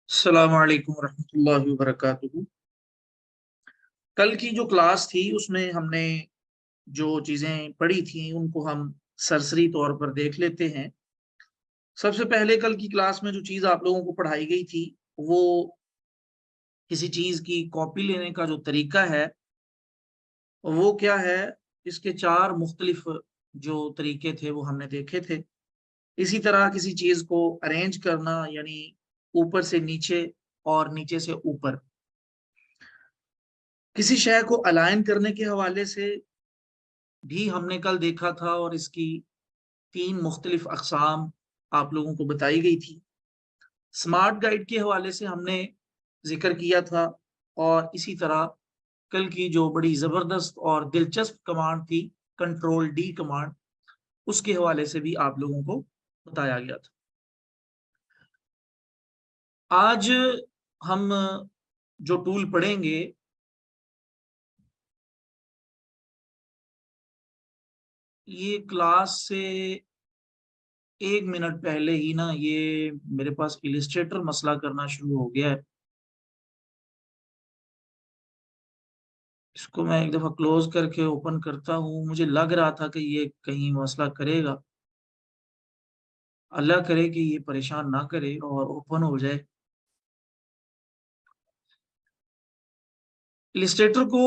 अस्सलामु अलैकुम रहमतुल्लाहि व बरकातुहू। कल की जो क्लास थी उसमें हमने जो चीजें पढ़ी थी उनको हम सरसरी तौर पर देख लेते हैं। सबसे पहले कल की क्लास में जो चीज आप लोगों को पढ़ाई गई थी वो किसी चीज की कॉपी लेने का जो तरीका है वो क्या है। इसके चार मुख्तलिफ जो तरीके थे वो हमने देखे थे। इसी तरह किसी चीज को अरेंज करना यानी ऊपर से नीचे और नीचे से ऊपर, किसी शय को अलाइन करने के हवाले से भी हमने कल देखा था और इसकी तीन मुख्तलिफ अकसाम आप लोगों को बताई गई थी। स्मार्ट गाइड के हवाले से हमने जिक्र किया था और इसी तरह कल की जो बड़ी जबरदस्त और दिलचस्प कमांड थी कंट्रोल डी कमांड, उसके हवाले से भी आप लोगों को बताया गया था। आज हम जो टूल पढ़ेंगे ये क्लास से 1 मिनट पहले ही ना ये मेरे पास इलिस्ट्रेटर मसला करना शुरू हो गया है। इसको मैं एक दफा क्लोज करके ओपन करता हूँ। मुझे लग रहा था कि ये कहीं मसला करेगा। अल्लाह करे कि ये परेशान ना करे और ओपन हो जाए। इलिस्ट्रेटर को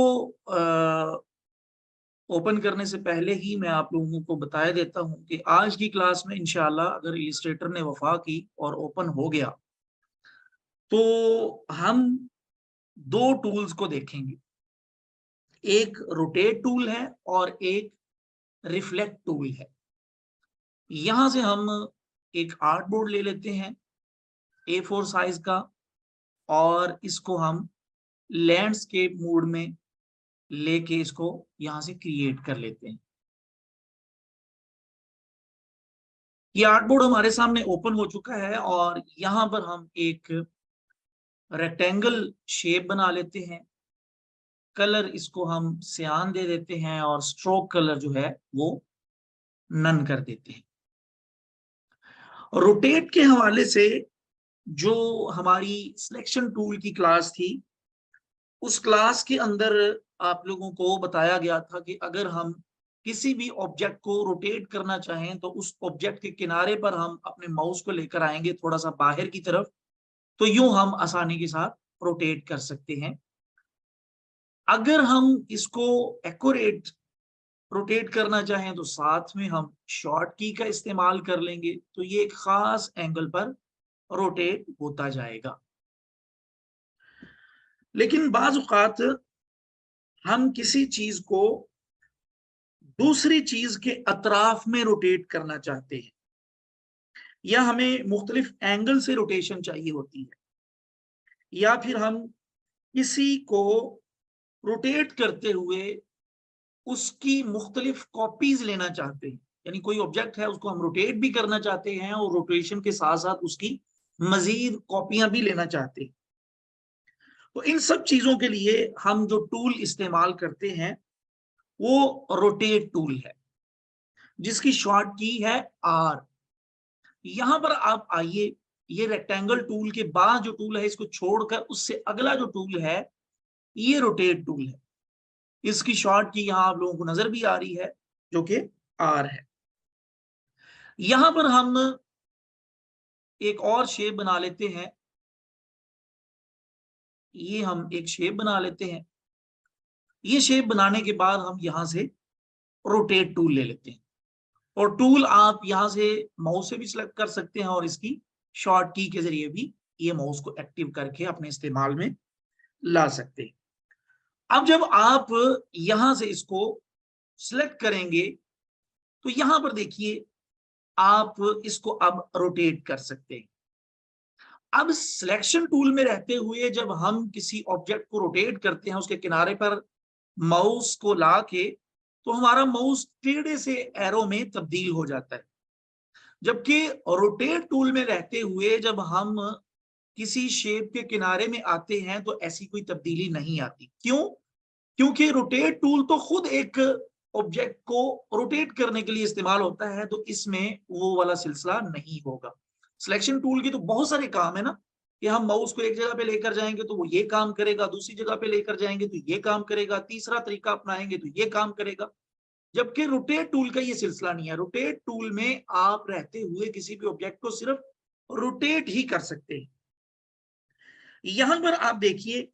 ओपन करने से पहले ही मैं आप लोगों को बताया देता हूँ कि आज की क्लास में इंशाल्लाह अगर इलिस्ट्रेटर ने वफा की और ओपन हो गया तो हम दो टूल्स को देखेंगे। एक रोटेट टूल है और एक रिफ्लेक्ट टूल है। यहां से हम एक आर्ट बोर्ड ले लेते हैं A4 साइज का और इसको हम लैंडस्केप मोड में लेके इसको यहां से क्रिएट कर लेते हैं। ये आर्ट बोर्ड हमारे सामने ओपन हो चुका है और यहां पर हम एक रेक्टेंगल शेप बना लेते हैं। कलर इसको हम सियान दे देते हैं और स्ट्रोक कलर जो है वो नन कर देते हैं। रोटेट के हवाले से जो हमारी सिलेक्शन टूल की क्लास थी उस क्लास के अंदर आप लोगों को बताया गया था कि अगर हम किसी भी ऑब्जेक्ट को रोटेट करना चाहें तो उस ऑब्जेक्ट के किनारे पर हम अपने माउस को लेकर आएंगे थोड़ा सा बाहर की तरफ, तो यूं हम आसानी के साथ रोटेट कर सकते हैं। अगर हम इसको एक्यूरेट रोटेट करना चाहें तो साथ में हम शॉर्ट की का इस्तेमाल कर लेंगे, तो ये एक खास एंगल पर रोटेट होता जाएगा। लेकिन बाज औक़ात हम किसी चीज को दूसरी चीज के अतराफ में रोटेट करना चाहते हैं या हमें मुख्तलिफ एंगल से रोटेशन चाहिए होती है, या फिर हम किसी को रोटेट करते हुए उसकी मुख्तलिफ कॉपीज लेना चाहते हैं। यानी कोई ऑब्जेक्ट है उसको हम रोटेट भी करना चाहते हैं और रोटेशन के साथ साथ उसकी मजीद कॉपियां भी लेना चाहते हैं। तो इन सब चीजों के लिए हम जो टूल इस्तेमाल करते हैं वो रोटेट टूल है जिसकी शॉर्ट की है आर। यहां पर आप आइए, ये रेक्टेंगल टूल के बाद जो टूल है इसको छोड़कर उससे अगला जो टूल है ये रोटेट टूल है। इसकी शॉर्ट की यहां आप लोगों को नजर भी आ रही है जो कि आर है। यहां पर हम एक और शेप बना लेते हैं। ये हम एक शेप बना लेते हैं। ये शेप बनाने के बाद हम यहां से रोटेट टूल ले लेते हैं और टूल आप यहां से माउस से भी सिलेक्ट कर सकते हैं और इसकी शॉर्ट की के जरिए भी ये माउस को एक्टिव करके अपने इस्तेमाल में ला सकते हैं। अब जब आप यहां से इसको सिलेक्ट करेंगे तो यहां पर देखिए आप इसको अब रोटेट कर सकते हैं। अब सिलेक्शन टूल में रहते हुए जब हम किसी ऑब्जेक्ट को रोटेट करते हैं उसके किनारे पर माउस को ला के, तो हमारा माउस टेढ़े से एरो में तब्दील हो जाता है। जबकि रोटेट टूल में रहते हुए जब हम किसी शेप के किनारे में आते हैं तो ऐसी कोई तब्दीली नहीं आती। क्यों? क्योंकि रोटेट टूल तो खुद एक ऑब्जेक्ट को रोटेट करने के लिए इस्तेमाल होता है, तो इसमें वो वाला सिलसिला नहीं होगा। सिलेक्शन टूल के तो बहुत सारे काम है ना, कि हम माउस को एक जगह पे लेकर जाएंगे तो वो ये काम करेगा, दूसरी जगह पे लेकर जाएंगे तो ये काम करेगा, तीसरा तरीका अपनाएंगे तो ये काम करेगा। जबकि रोटेट टूल का ये सिलसिला नहीं है। रोटेट टूल में आप रहते हुए किसी भी ऑब्जेक्ट को सिर्फ रोटेट ही कर सकते हैं। यहां पर आप देखिए,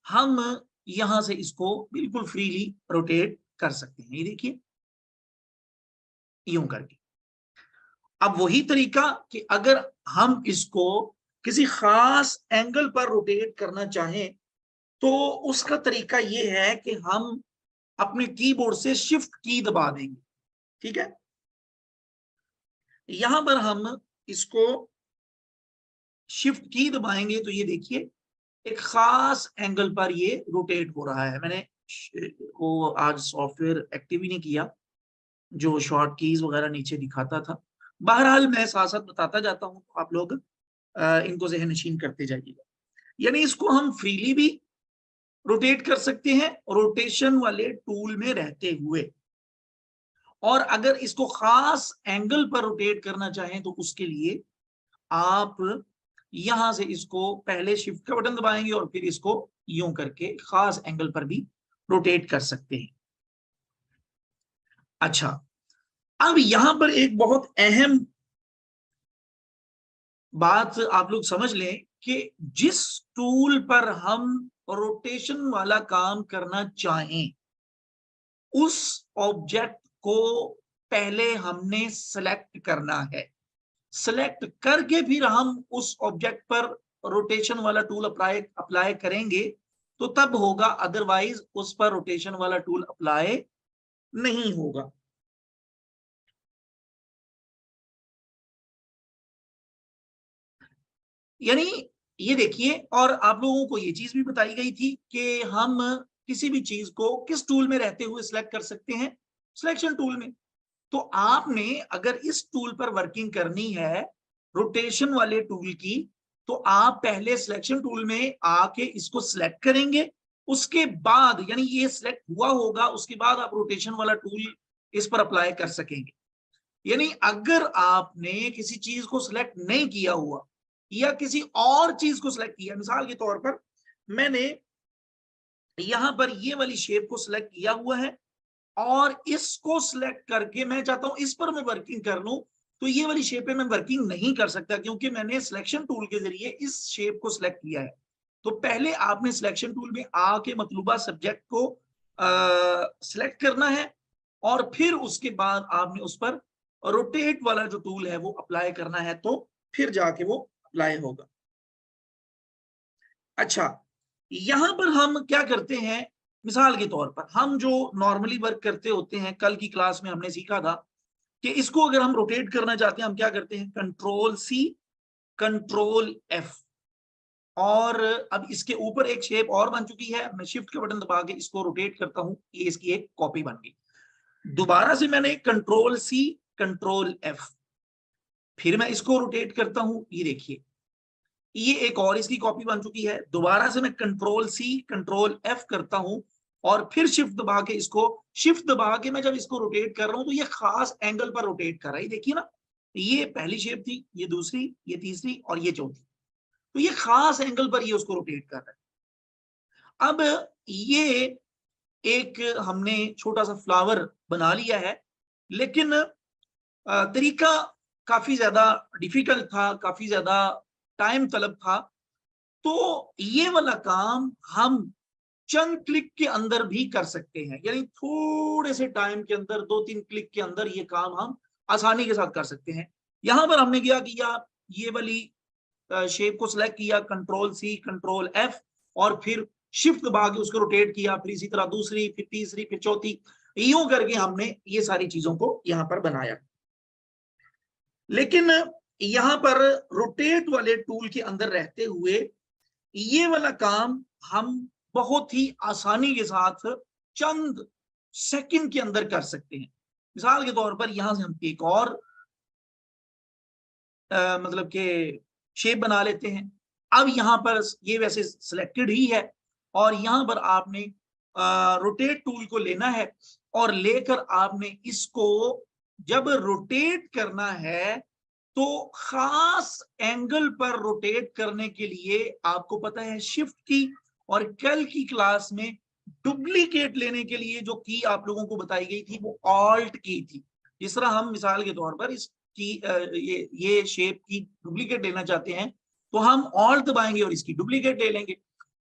हम यहां से इसको बिल्कुल फ्रीली रोटेट कर सकते हैं। ये देखिए, यूं करके। अब वही तरीका कि अगर हम इसको किसी खास एंगल पर रोटेट करना चाहें तो उसका तरीका ये है कि हम अपने कीबोर्ड से शिफ्ट की दबा देंगे। ठीक है, यहां पर हम इसको शिफ्ट की दबाएंगे तो ये देखिए एक खास एंगल पर ये रोटेट हो रहा है। मैंने वो आज सॉफ्टवेयर एक्टिव ही नहीं किया जो शॉर्ट कीज वगैरह नीचे दिखाता था। बहरहाल मैं साथ साथ बताता जाता हूं, आप लोग इनको ज़हन नशीन करते जाइएगा। यानी इसको हम फ्रीली भी रोटेट कर सकते हैं रोटेशन वाले टूल में रहते हुए, और अगर इसको खास एंगल पर रोटेट करना चाहें तो उसके लिए आप यहां से इसको पहले शिफ्ट का बटन दबाएंगे और फिर इसको यूं करके खास एंगल पर भी रोटेट कर सकते हैं। अच्छा, अब यहां पर एक बहुत अहम बात आप लोग समझ लें कि जिस टूल पर हम रोटेशन वाला काम करना चाहें उस ऑब्जेक्ट को पहले हमने सेलेक्ट करना है। सेलेक्ट करके फिर हम उस ऑब्जेक्ट पर रोटेशन वाला टूल अप्लाई करेंगे तो तब होगा, अदरवाइज उस पर रोटेशन वाला टूल अप्लाई नहीं होगा। यानी ये देखिए, और आप लोगों को ये चीज भी बताई गई थी कि हम किसी भी चीज को किस टूल में रहते हुए सिलेक्ट कर सकते हैं, सिलेक्शन टूल में। तो आपने अगर इस टूल पर वर्किंग करनी है रोटेशन वाले टूल की, तो आप पहले सिलेक्शन टूल में आके इसको सिलेक्ट करेंगे। उसके बाद यानी ये सिलेक्ट हुआ होगा, उसके बाद आप रोटेशन वाला टूल इस पर अप्लाई कर सकेंगे। यानी अगर आपने किसी चीज को सिलेक्ट नहीं किया हुआ या किसी और चीज को सिलेक्ट किया, मिसाल के तौर पर मैंने यहां पर ये वाली शेप को सिलेक्ट किया हुआ है और इसको सिलेक्ट करके मैं चाहता हूं इस पर मैं वर्किंग कर लूं, तो ये वाली शेप पे मैं वर्किंग नहीं कर सकता क्योंकि मैंने सिलेक्शन टूल के जरिए इस शेप को सिलेक्ट किया है। तो पहले आपने सिलेक्शन टूल में आके मतलूबा सब्जेक्ट को सिलेक्ट करना है और फिर उसके बाद आपने उस पर रोटेट वाला जो टूल है वो अप्लाई करना है, तो फिर जाके वो अप्लाई होगा। अच्छा, यहां पर हम क्या करते हैं, मिसाल के तौर पर हम जो नॉर्मली वर्क करते होते हैं, कल की क्लास में हमने सीखा था कि इसको अगर हम रोटेट करना चाहते हैं हम क्या करते हैं, कंट्रोल सी कंट्रोल एफ, और अब इसके ऊपर एक शेप और बन चुकी है, मैं शिफ्ट के बटन दबा के इसको रोटेट करता हूं, ये इसकी एक कॉपी बन गई। दोबारा से मैंने कंट्रोल सी कंट्रोल एफ, फिर मैं इसको रोटेट करता हूं, ये देखिए ये एक और इसकी कॉपी बन चुकी है। दोबारा से मैं कंट्रोल सी कंट्रोल एफ करता हूं और फिर शिफ्ट दबा के इसको, शिफ्ट दबा के मैं जब इसको रोटेट कर रहा हूं तो ये खास एंगल पर रोटेट कर रहा है। देखिए ना, ये पहली शेप थी, ये दूसरी, ये तीसरी और ये चौथी, तो ये खास एंगल पर ये उसको रोटेट कर रहा है। अब ये एक हमने छोटा सा फ्लावर बना लिया है, लेकिन तरीका काफी ज्यादा डिफिकल्ट था, काफी ज्यादा टाइम तलब था। तो ये वाला काम हम चंद क्लिक के अंदर भी कर सकते हैं, यानी थोड़े से टाइम के अंदर, 2-3 क्लिक के अंदर ये काम हम आसानी के साथ कर सकते हैं। यहां पर हमने क्या किया, ये वाली शेप को सिलेक्ट किया, कंट्रोल सी कंट्रोल एफ, और फिर शिफ्ट दबा के उसको रोटेट किया, फिर इसी तरह दूसरी, फिर तीसरी, फिर चौथी, यूं करके हमने ये सारी चीजों को यहां पर बनाया। लेकिन यहां पर रोटेट वाले टूल के अंदर रहते हुए ये वाला काम हम बहुत ही आसानी के साथ चंद सेकंड के अंदर कर सकते हैं। मिसाल के तौर पर यहां से हम एक और मतलब के शेप बना लेते हैं। अब यहां पर ये वैसे सिलेक्टेड ही है और यहां पर आपने रोटेट टूल को लेना है और लेकर आपने इसको जब रोटेट करना है तो खास एंगल पर रोटेट करने के लिए आपको पता है शिफ्ट की, और कल की क्लास में डुप्लीकेट लेने के लिए जो की आप लोगों को बताई गई थी वो ऑल्ट की थी। जिस तरह हम मिसाल के तौर पर इसकी ये शेप की डुप्लीकेट लेना चाहते हैं तो हम ऑल्ट दबाएंगे और इसकी डुप्लीकेट ले लेंगे।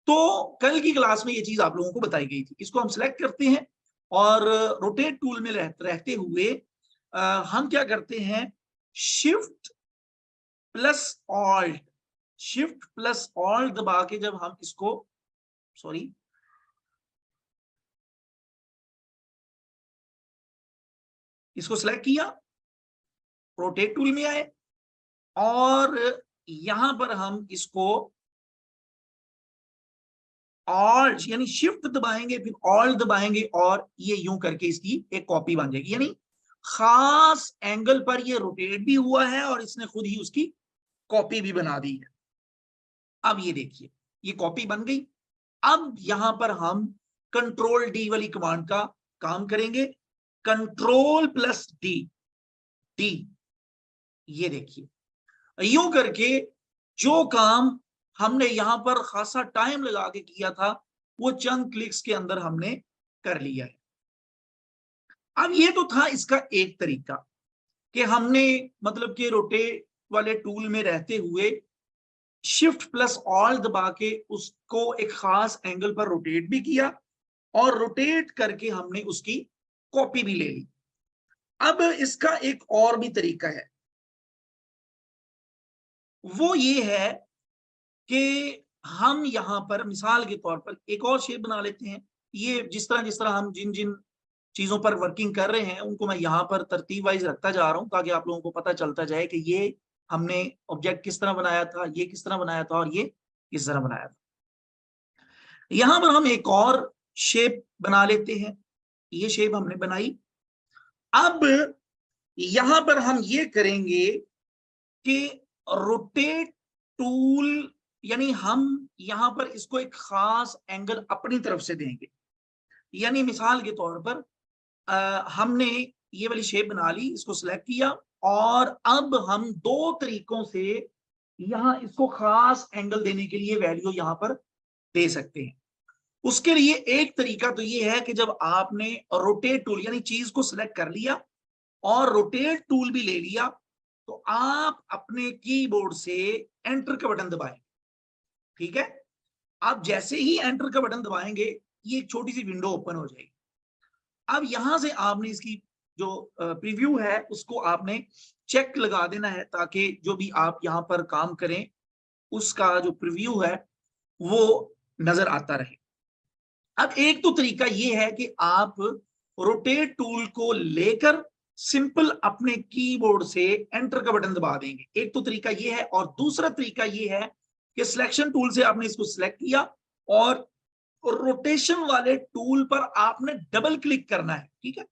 तो कल की क्लास में ये चीज आप लोगों को बताई गई थी। इसको हम सिलेक्ट करते हैं और रोटेट टूल में रहते हुए हम क्या करते हैं, shift plus alt, shift plus alt दबा के जब हम इसको, सॉरी, इसको सिलेक्ट किया, रोटेट टूल में आए और यहां पर हम इसको ऑल्ट यानी शिफ्ट दबाएंगे, फिर ऑल्ट दबाएंगे और ये यूं करके इसकी एक कॉपी बन जाएगी। यानी खास एंगल पर ये रोटेट भी हुआ है और इसने खुद ही उसकी कॉपी भी बना दी है। अब ये देखिए ये कॉपी बन गई। अब यहां पर हम कंट्रोल डी वाली कमांड का काम करेंगे, कंट्रोल प्लस डी, डी, ये देखिए यूं करके जो काम हमने यहां पर खासा टाइम लगा के किया था वो चंद क्लिक्स के अंदर हमने कर लिया है। अब ये तो था इसका एक तरीका कि हमने मतलब कि रोटेट वाले टूल में रहते हुए शिफ्ट प्लस ऑल दबा के उसको एक खास एंगल पर रोटेट भी किया और रोटेट करके हमने उसकी कॉपी भी ले ली। अब इसका एक और भी तरीका है, वो ये है कि हम यहां पर मिसाल के तौर पर एक और शेप बना लेते हैं। ये जिस तरह हम जिन जिन चीजों पर वर्किंग कर रहे हैं उनको मैं यहाँ पर तरतीब वाइज रखता जा रहा हूँ ताकि आप लोगों को पता चलता जाए कि ये हमने ऑब्जेक्ट किस तरह बनाया था, ये किस तरह बनाया था और ये किस तरह बनाया था। यहां पर हम एक और शेप बना लेते हैं। ये शेप हमने बनाई। अब यहां पर हम ये करेंगे कि रोटेट टूल, यानी हम यहां पर इसको एक खास एंगल अपनी तरफ से देंगे। यानी मिसाल के तौर पर हमने ये वाली शेप बना ली, इसको सिलेक्ट किया और अब हम दो तरीकों से यहां इसको खास एंगल देने के लिए वैल्यू यहां पर दे सकते हैं। उसके लिए एक तरीका तो ये है कि जब आपने रोटेट टूल यानी चीज को सिलेक्ट कर लिया और रोटेट टूल भी ले लिया तो आप अपने कीबोर्ड से एंटर का बटन दबाएं। ठीक है, आप जैसे ही एंटर का बटन दबाएंगे ये एक छोटी सी विंडो ओपन हो जाएगी। अब यहां से आपने इसकी जो प्रीव्यू है उसको आपने चेक लगा देना है ताकि जो भी आप यहां पर काम करें उसका जो प्रीव्यू है वो नजर आता रहे। अब एक तो तरीका ये है कि आप रोटेट टूल को लेकर सिंपल अपने कीबोर्ड से एंटर का बटन दबा देंगे, एक तो तरीका ये है। और दूसरा तरीका ये है कि सिलेक्शन टूल से आपने इसको सिलेक्ट किया और रोटेशन वाले टूल पर आपने डबल क्लिक करना है। ठीक है,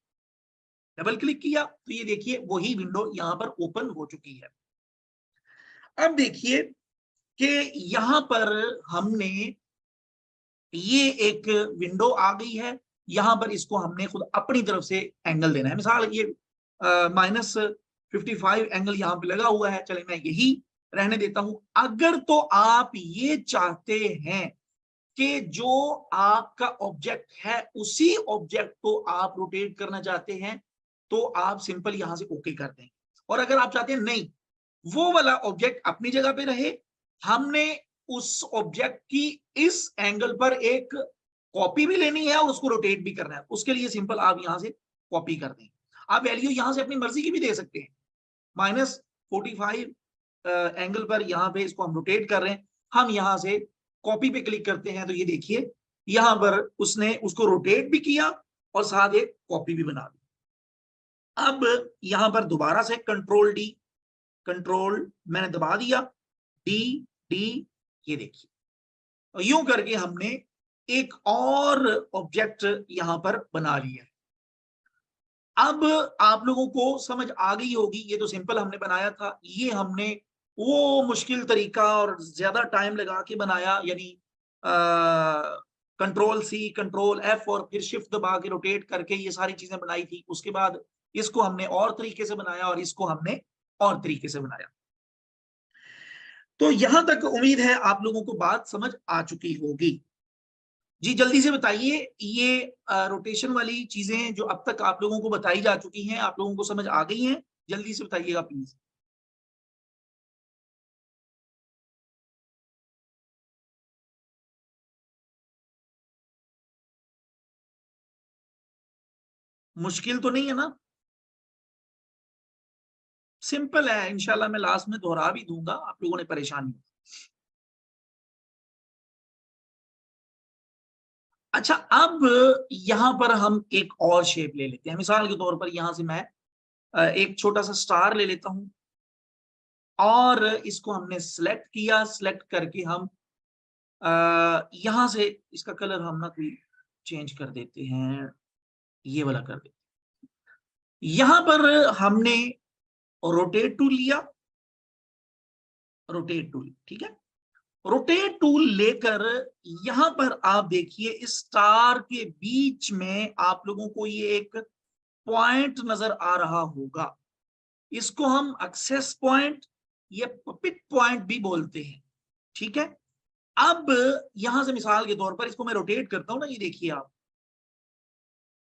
डबल क्लिक किया तो ये देखिए वही विंडो यहां पर ओपन हो चुकी है। अब देखिए कि यहां पर हमने ये एक विंडो आ गई है, यहां पर इसको हमने खुद अपनी तरफ से एंगल देना है। मिसाल ये -55 एंगल यहां पे लगा हुआ है, चले मैं यही रहने देता हूं। अगर तो आप ये चाहते हैं कि जो आपका ऑब्जेक्ट है उसी ऑब्जेक्ट को आप रोटेट करना चाहते हैं तो आप सिंपल यहां से ओके कर दें। और अगर आप चाहते हैं नहीं वो वाला ऑब्जेक्ट अपनी जगह पे रहे, हमने उस ऑब्जेक्ट की इस एंगल पर एक कॉपी भी लेनी है और उसको रोटेट भी करना है, उसके लिए सिंपल आप यहां से कॉपी कर दें। आप वैल्यू यहां से अपनी मर्जी की भी दे सकते हैं। -45 एंगल पर यहां पे इसको हम रोटेट कर रहे हैं, हम यहां से कॉपी पे क्लिक करते हैं तो ये देखिए यहां पर उसने उसको रोटेट भी किया और साथ एक कॉपी भी बना दी। अब यहां पर दोबारा से कंट्रोल डी, कंट्रोल मैंने दबा दिया, डी, डी, ये देखिए यूं करके हमने एक और ऑब्जेक्ट यहां पर बना लिया। अब आप लोगों को समझ आ गई होगी, ये तो सिंपल हमने बनाया था, ये हमने वो मुश्किल तरीका और ज्यादा टाइम लगा के बनाया, यानी कंट्रोल सी, कंट्रोल एफ और फिर शिफ्ट दबा के रोटेट करके ये सारी चीजें बनाई थी। उसके बाद इसको हमने और तरीके से बनाया और इसको हमने और तरीके से बनाया। तो यहां तक उम्मीद है आप लोगों को बात समझ आ चुकी होगी। जी जल्दी से बताइए, ये रोटेशन वाली चीजें जो अब तक आप लोगों को बताई जा चुकी हैं, आप लोगों को समझ आ गई हैं? जल्दी से बताइएगा प्लीज। मुश्किल तो नहीं है ना? सिंपल है, इंशाल्लाह मैं लास्ट में दोहरा भी दूंगा, आप लोगों ने परेशान नहीं। अच्छा, अब यहां पर हम एक और शेप ले लेते हैं। मिसाल के तौर पर यहां से मैं एक छोटा सा स्टार ले लेता हूं और इसको हमने सिलेक्ट किया। सिलेक्ट करके हम यहां से इसका कलर हम ना कोई चेंज कर देते हैं, ये वाला कर देते हैं। यहां पर हमने रोटेट टूल लिया, रोटेट टूल, ठीक है। रोटेट टूल लेकर यहां पर आप देखिए इस स्टार के बीच में आप लोगों को ये एक पॉइंट नजर आ रहा होगा। इसको हम एक्सेस पॉइंट या पपिट पॉइंट भी बोलते हैं, ठीक है। अब यहां से मिसाल के तौर पर इसको मैं रोटेट करता हूं ना, ये देखिए आप,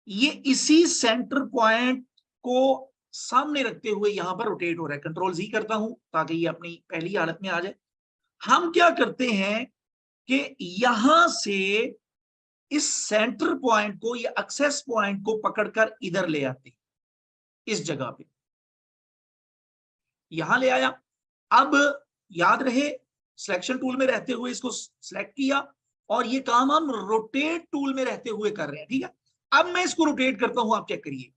ये इसी सेंटर पॉइंट को सामने रखते हुए यहां पर रोटेट हो रहा है। कंट्रोल जी करता हूं ताकि ये अपनी पहली हालत में आ जाए। हम क्या करते हैं कि यहां से इस सेंटर पॉइंट को या एक्सेस पॉइंट को पकड़कर इधर ले आते हैं, इस जगह पे यहां ले आया। अब याद रहे सिलेक्शन टूल में रहते हुए इसको सिलेक्ट किया और ये काम हम रोटेट टूल में रहते हुए कर रहे हैं, ठीक है। अब मैं इसको रोटेट करता हूं, आप चेक करिए,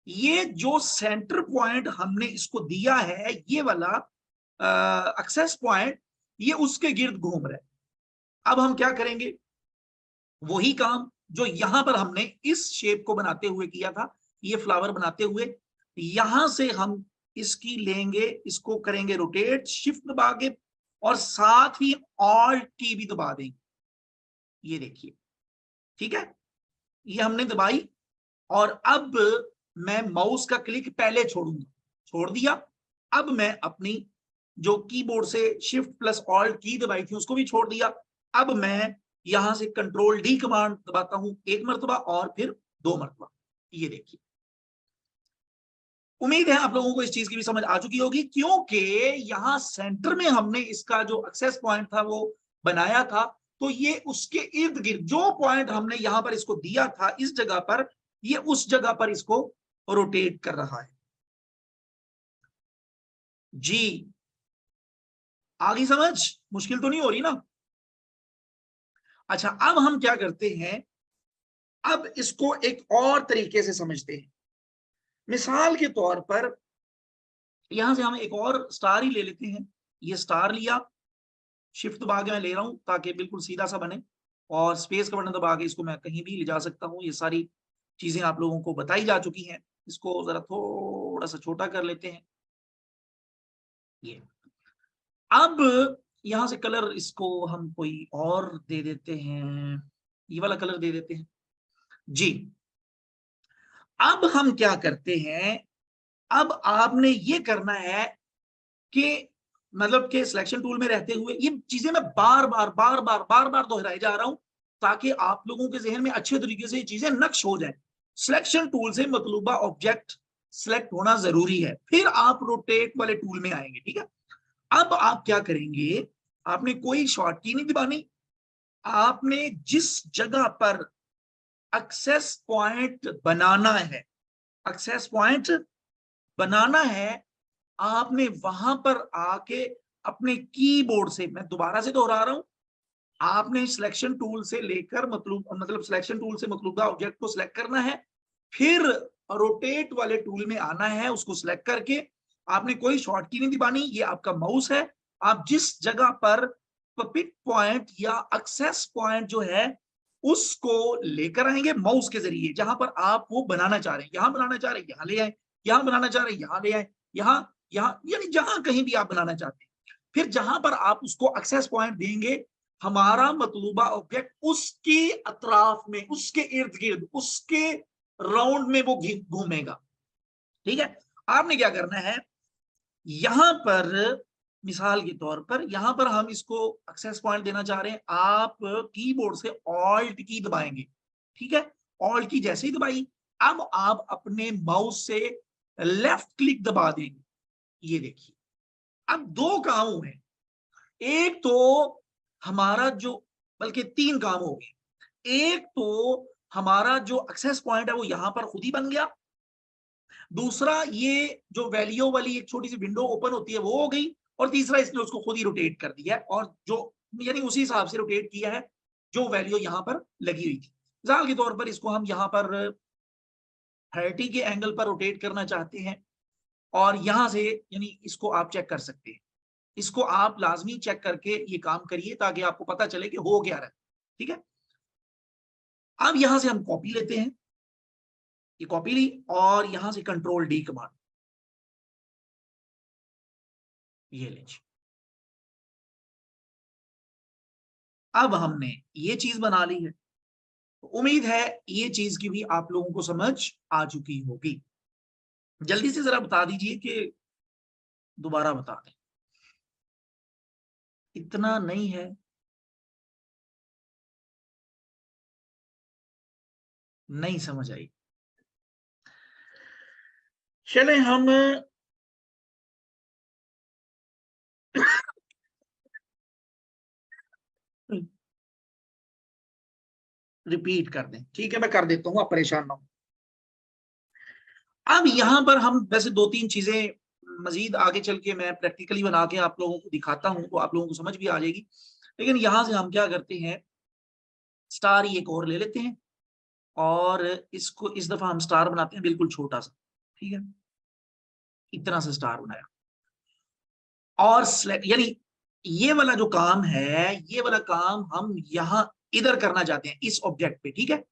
ये जो सेंटर पॉइंट हमने इसको दिया है, ये वाला एक्सेस पॉइंट, ये उसके गिर्द घूम रहा है। अब हम क्या करेंगे, वही काम जो यहां पर हमने इस शेप को बनाते हुए किया था, ये फ्लावर बनाते हुए, यहां से हम इसकी लेंगे, इसको करेंगे रोटेट, शिफ्ट दबा के और साथ ही ऑल्ट की भी दबा देंगे, ये देखिए, ठीक है। ये हमने दबाई और अब मैं माउस का क्लिक पहले छोड़ूंगा, छोड़ दिया। अब मैं अपनी जो कीबोर्ड से शिफ्ट प्लस ऑल्ट की दबाई थी उसको भी छोड़ दिया। अब मैं यहां से कंट्रोल डी कमांड दबाता हूं एक मरतबा और फिर दो मरतबा, ये देखिए। उम्मीद है आप लोगों को इस चीज की भी समझ आ चुकी होगी, क्योंकि यहां सेंटर में हमने इसका जो एक्सेस पॉइंट था वो बनाया था, तो ये उसके इर्द गिर्द जो पॉइंट हमने यहां पर इसको दिया था इस जगह पर, ये उस जगह पर इसको रोटेट कर रहा है। जी आगे समझ, मुश्किल तो नहीं हो रही ना? अच्छा, अब हम क्या करते हैं, अब इसको एक और तरीके से समझते हैं। मिसाल के तौर पर यहां से हम एक और स्टार ही ले लेते हैं। ये स्टार लिया, शिफ्ट दबा के मैं ले रहा हूं ताकि बिल्कुल सीधा सा बने, और स्पेस का बटन दबा के इसको मैं कहीं भी ले जा सकता हूं। ये सारी चीजें आप लोगों को बताई जा चुकी हैं। इसको जरा थोड़ा सा छोटा कर लेते हैं, ये। अब यहां से कलर इसको हम कोई और दे देते हैं, ये वाला कलर दे देते हैं जी। अब हम क्या करते हैं, अब आपने ये करना है कि मतलब कि सिलेक्शन टूल में रहते हुए ये चीजें मैं बार बार दोहराए जा रहा हूं ताकि आप लोगों के जहन में अच्छे तरीके से ये चीजें नक्श हो जाए। सिलेक्शन टूल से मतलूबा ऑब्जेक्ट सिलेक्ट होना जरूरी है, फिर आप रोटेट वाले टूल में आएंगे, ठीक है। अब आप क्या करेंगे, आपने कोई शॉर्ट की नहीं दबानी, आपने जिस जगह पर एक्सेस पॉइंट बनाना है, एक्सेस पॉइंट बनाना है, आपने वहां पर आके अपने कीबोर्ड से, मैं दोबारा से दोहरा रहा हूं, आपने सिलेक्शन टूल से लेकर मतलब सिलेक्शन टूल से मतलूबा ऑब्जेक्ट को सिलेक्ट करना है, फिर रोटेट वाले टूल में आना है, उसको सिलेक्ट करके आपने कोई शॉर्ट की नहीं दबानी, ये आपका माउस है। आप जिस जगह पर पपिट पॉइंट या एक्सेस पॉइंट जो है उसको लेकर आएंगे माउस के जरिए, जहां पर आप वो बनाना चाह रहे हैं, यहां बनाना चाह रहे हैं यहां ले आए, यहां बनाना चाह रहे हैं यहां ले आए, यहां यहां, यानी जहां कहीं भी आप बनाना चाहते हैं। फिर जहां पर आप उसको एक्सेस पॉइंट देंगे, हमारा मतलूबा ऑब्जेक्ट उसके अतराफ में, उसके इर्द गिर्द, उसके राउंड में वो घूमेगा, ठीक है। आपने क्या करना है, यहां पर मिसाल के तौर पर यहां पर हम इसको एक्सेस पॉइंट देना चाह रहे हैं, आप कीबोर्ड से ऑल्ट की दबाएंगे, ठीक है। ऑल्ट की जैसे ही दबाई, अब आप अपने माउस से लेफ्ट क्लिक दबा देंगे। ये देखिए, अब दो काम हुए, एक तो हमारा जो, बल्कि तीन काम हो गए। एक तो हमारा जो एक्सेस पॉइंट है वो यहां पर खुद ही बन गया, दूसरा ये जो वैल्यू वाली एक छोटी सी विंडो ओपन होती है वो हो गई, और तीसरा इसने उसको खुद ही रोटेट कर दिया है, और जो यानी उसी हिसाब से रोटेट किया है जो वैल्यू यहां पर लगी हुई थी। मिसाल के तौर पर इसको हम यहां पर 30 के एंगल पर रोटेट करना चाहते हैं, और यहां से यानी इसको आप चेक कर सकते हैं, इसको आप लाजमी चेक करके ये काम करिए ताकि आपको पता चले कि हो क्या रहा है, ठीक है। अब यहां से हम कॉपी लेते हैं, ये कॉपी ली, और यहां से कंट्रोल डी कमांड, ये लीजिए। अब हमने ये चीज बना ली है, तो उम्मीद है ये चीज की भी आप लोगों को समझ आ चुकी होगी। जल्दी से जरा बता दीजिए कि दोबारा बता दें, इतना नहीं है, नहीं समझ आई। चले हम रिपीट कर दें, ठीक है, मैं कर देता हूं, आप परेशान ना हो। अब यहां पर हम वैसे दो तीन चीजें मजीद आगे चल के मैं प्रैक्टिकली बना के आप लोगों को दिखाता हूं, तो आप लोगों को समझ भी आ जाएगी। लेकिन यहां से हम क्या करते हैं, स्टार एक और ले लेते हैं, और इसको इस दफा हम स्टार बनाते हैं बिल्कुल छोटा सा, ठीक है, इतना सा स्टार बनाया, और यानी ये वाला जो काम है, ये वाला काम हम यहां इधर करना चाहते हैं इस ऑब्जेक्ट पे, ठीक है।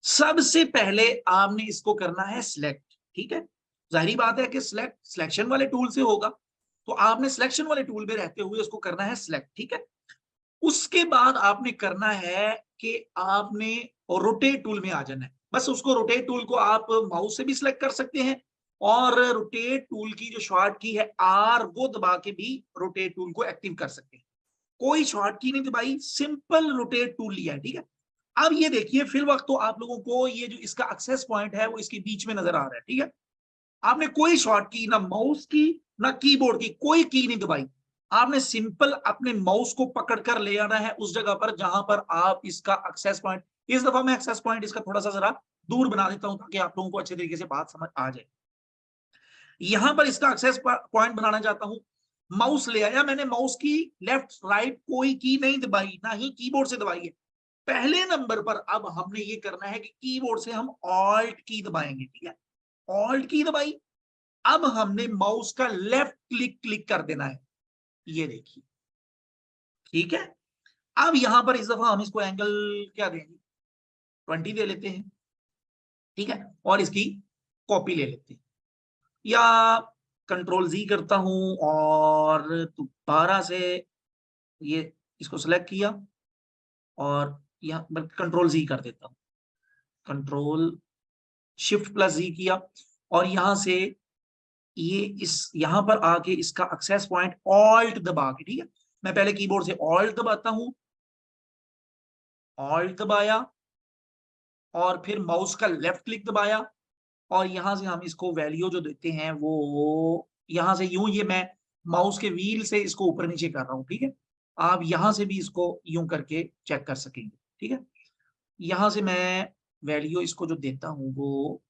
सबसे पहले आपने इसको करना है सिलेक्ट, ठीक है। जाहिर बात है कि सिलेक्शन वाले टूल से होगा, तो आपने सिलेक्शन वाले टूल पे रहते हुए इसको करना है सिलेक्ट, ठीक है। उसके बाद आपने करना है कि आपने रोटेट टूल में आ जाना है। बस उसको रोटेट टूल को आप माउस से भी सिलेक्ट कर सकते हैं, और रोटेट टूल की जो शॉर्ट की है आर, वो दबा के भी रोटेट टूल को एक्टिव कर सकते हैं। कोई शॉर्ट की नहीं दबाई, सिंपल रोटेट टूल लिया है, ठीक है। अब ये देखिए, फिल वक्त तो आप लोगों को ये जो इसका एक्सेस पॉइंट है वो इसके बीच में नजर आ रहा है, ठीक है। आपने कोई शॉर्ट की, ना माउस की ना कीबोर्ड की कोई की नहीं दबाई, आपने सिंपल अपने माउस को पकड़कर ले आना है उस जगह पर जहां पर आप इसका एक्सेस पॉइंट, इस दफा मैं एक्सेस पॉइंट इसका थोड़ा सा जरा दूर बना देता हूं ताकि आप लोगों को अच्छे तरीके से बात समझ आ जाए। यहां पर इसका एक्सेस पॉइंट बनाना चाहता हूं, माउस ले आया मैंने, माउस की लेफ्ट राइट कोई की नहीं दबाई, ना ही कीबोर्ड से दबाई है। पहले नंबर पर अब हमने ये करना है कि कीबोर्ड से हम ऑल्ट की दबाएंगे, ठीक है। ऑल्ट की दबाई, अब हमने माउस का लेफ्ट क्लिक क्लिक कर देना है, ये देखिए, ठीक है। अब यहां पर इस दफा हम इसको एंगल क्या देंगे, 20 दे लेते हैं, ठीक है, और इसकी कॉपी ले लेते हैं, या कंट्रोल जी करता हूं और दोबारा से ये इसको सेलेक्ट किया, और यहाँ कंट्रोल जी कर देता हूं, कंट्रोल शिफ्ट प्लस जी किया, और यहां से ये इस यहां पर आके इसका एक्सेस पॉइंट ऑल्ट दबा के, ठीक है, मैं पहले कीबोर्ड से ऑल्ट दबाता हूं, ऑल्ट दबाया, और फिर माउस का लेफ्ट क्लिक दबाया, और यहां से हम इसको वैल्यू जो देते हैं वो यहां से यूं, ये मैं माउस के व्हील से इसको ऊपर नीचे कर रहा हूं, ठीक है। आप यहां से भी इसको यूं करके चेक कर सकेंगे, ठीक है। यहां से मैं वैल्यू इसको जो देता हूं वो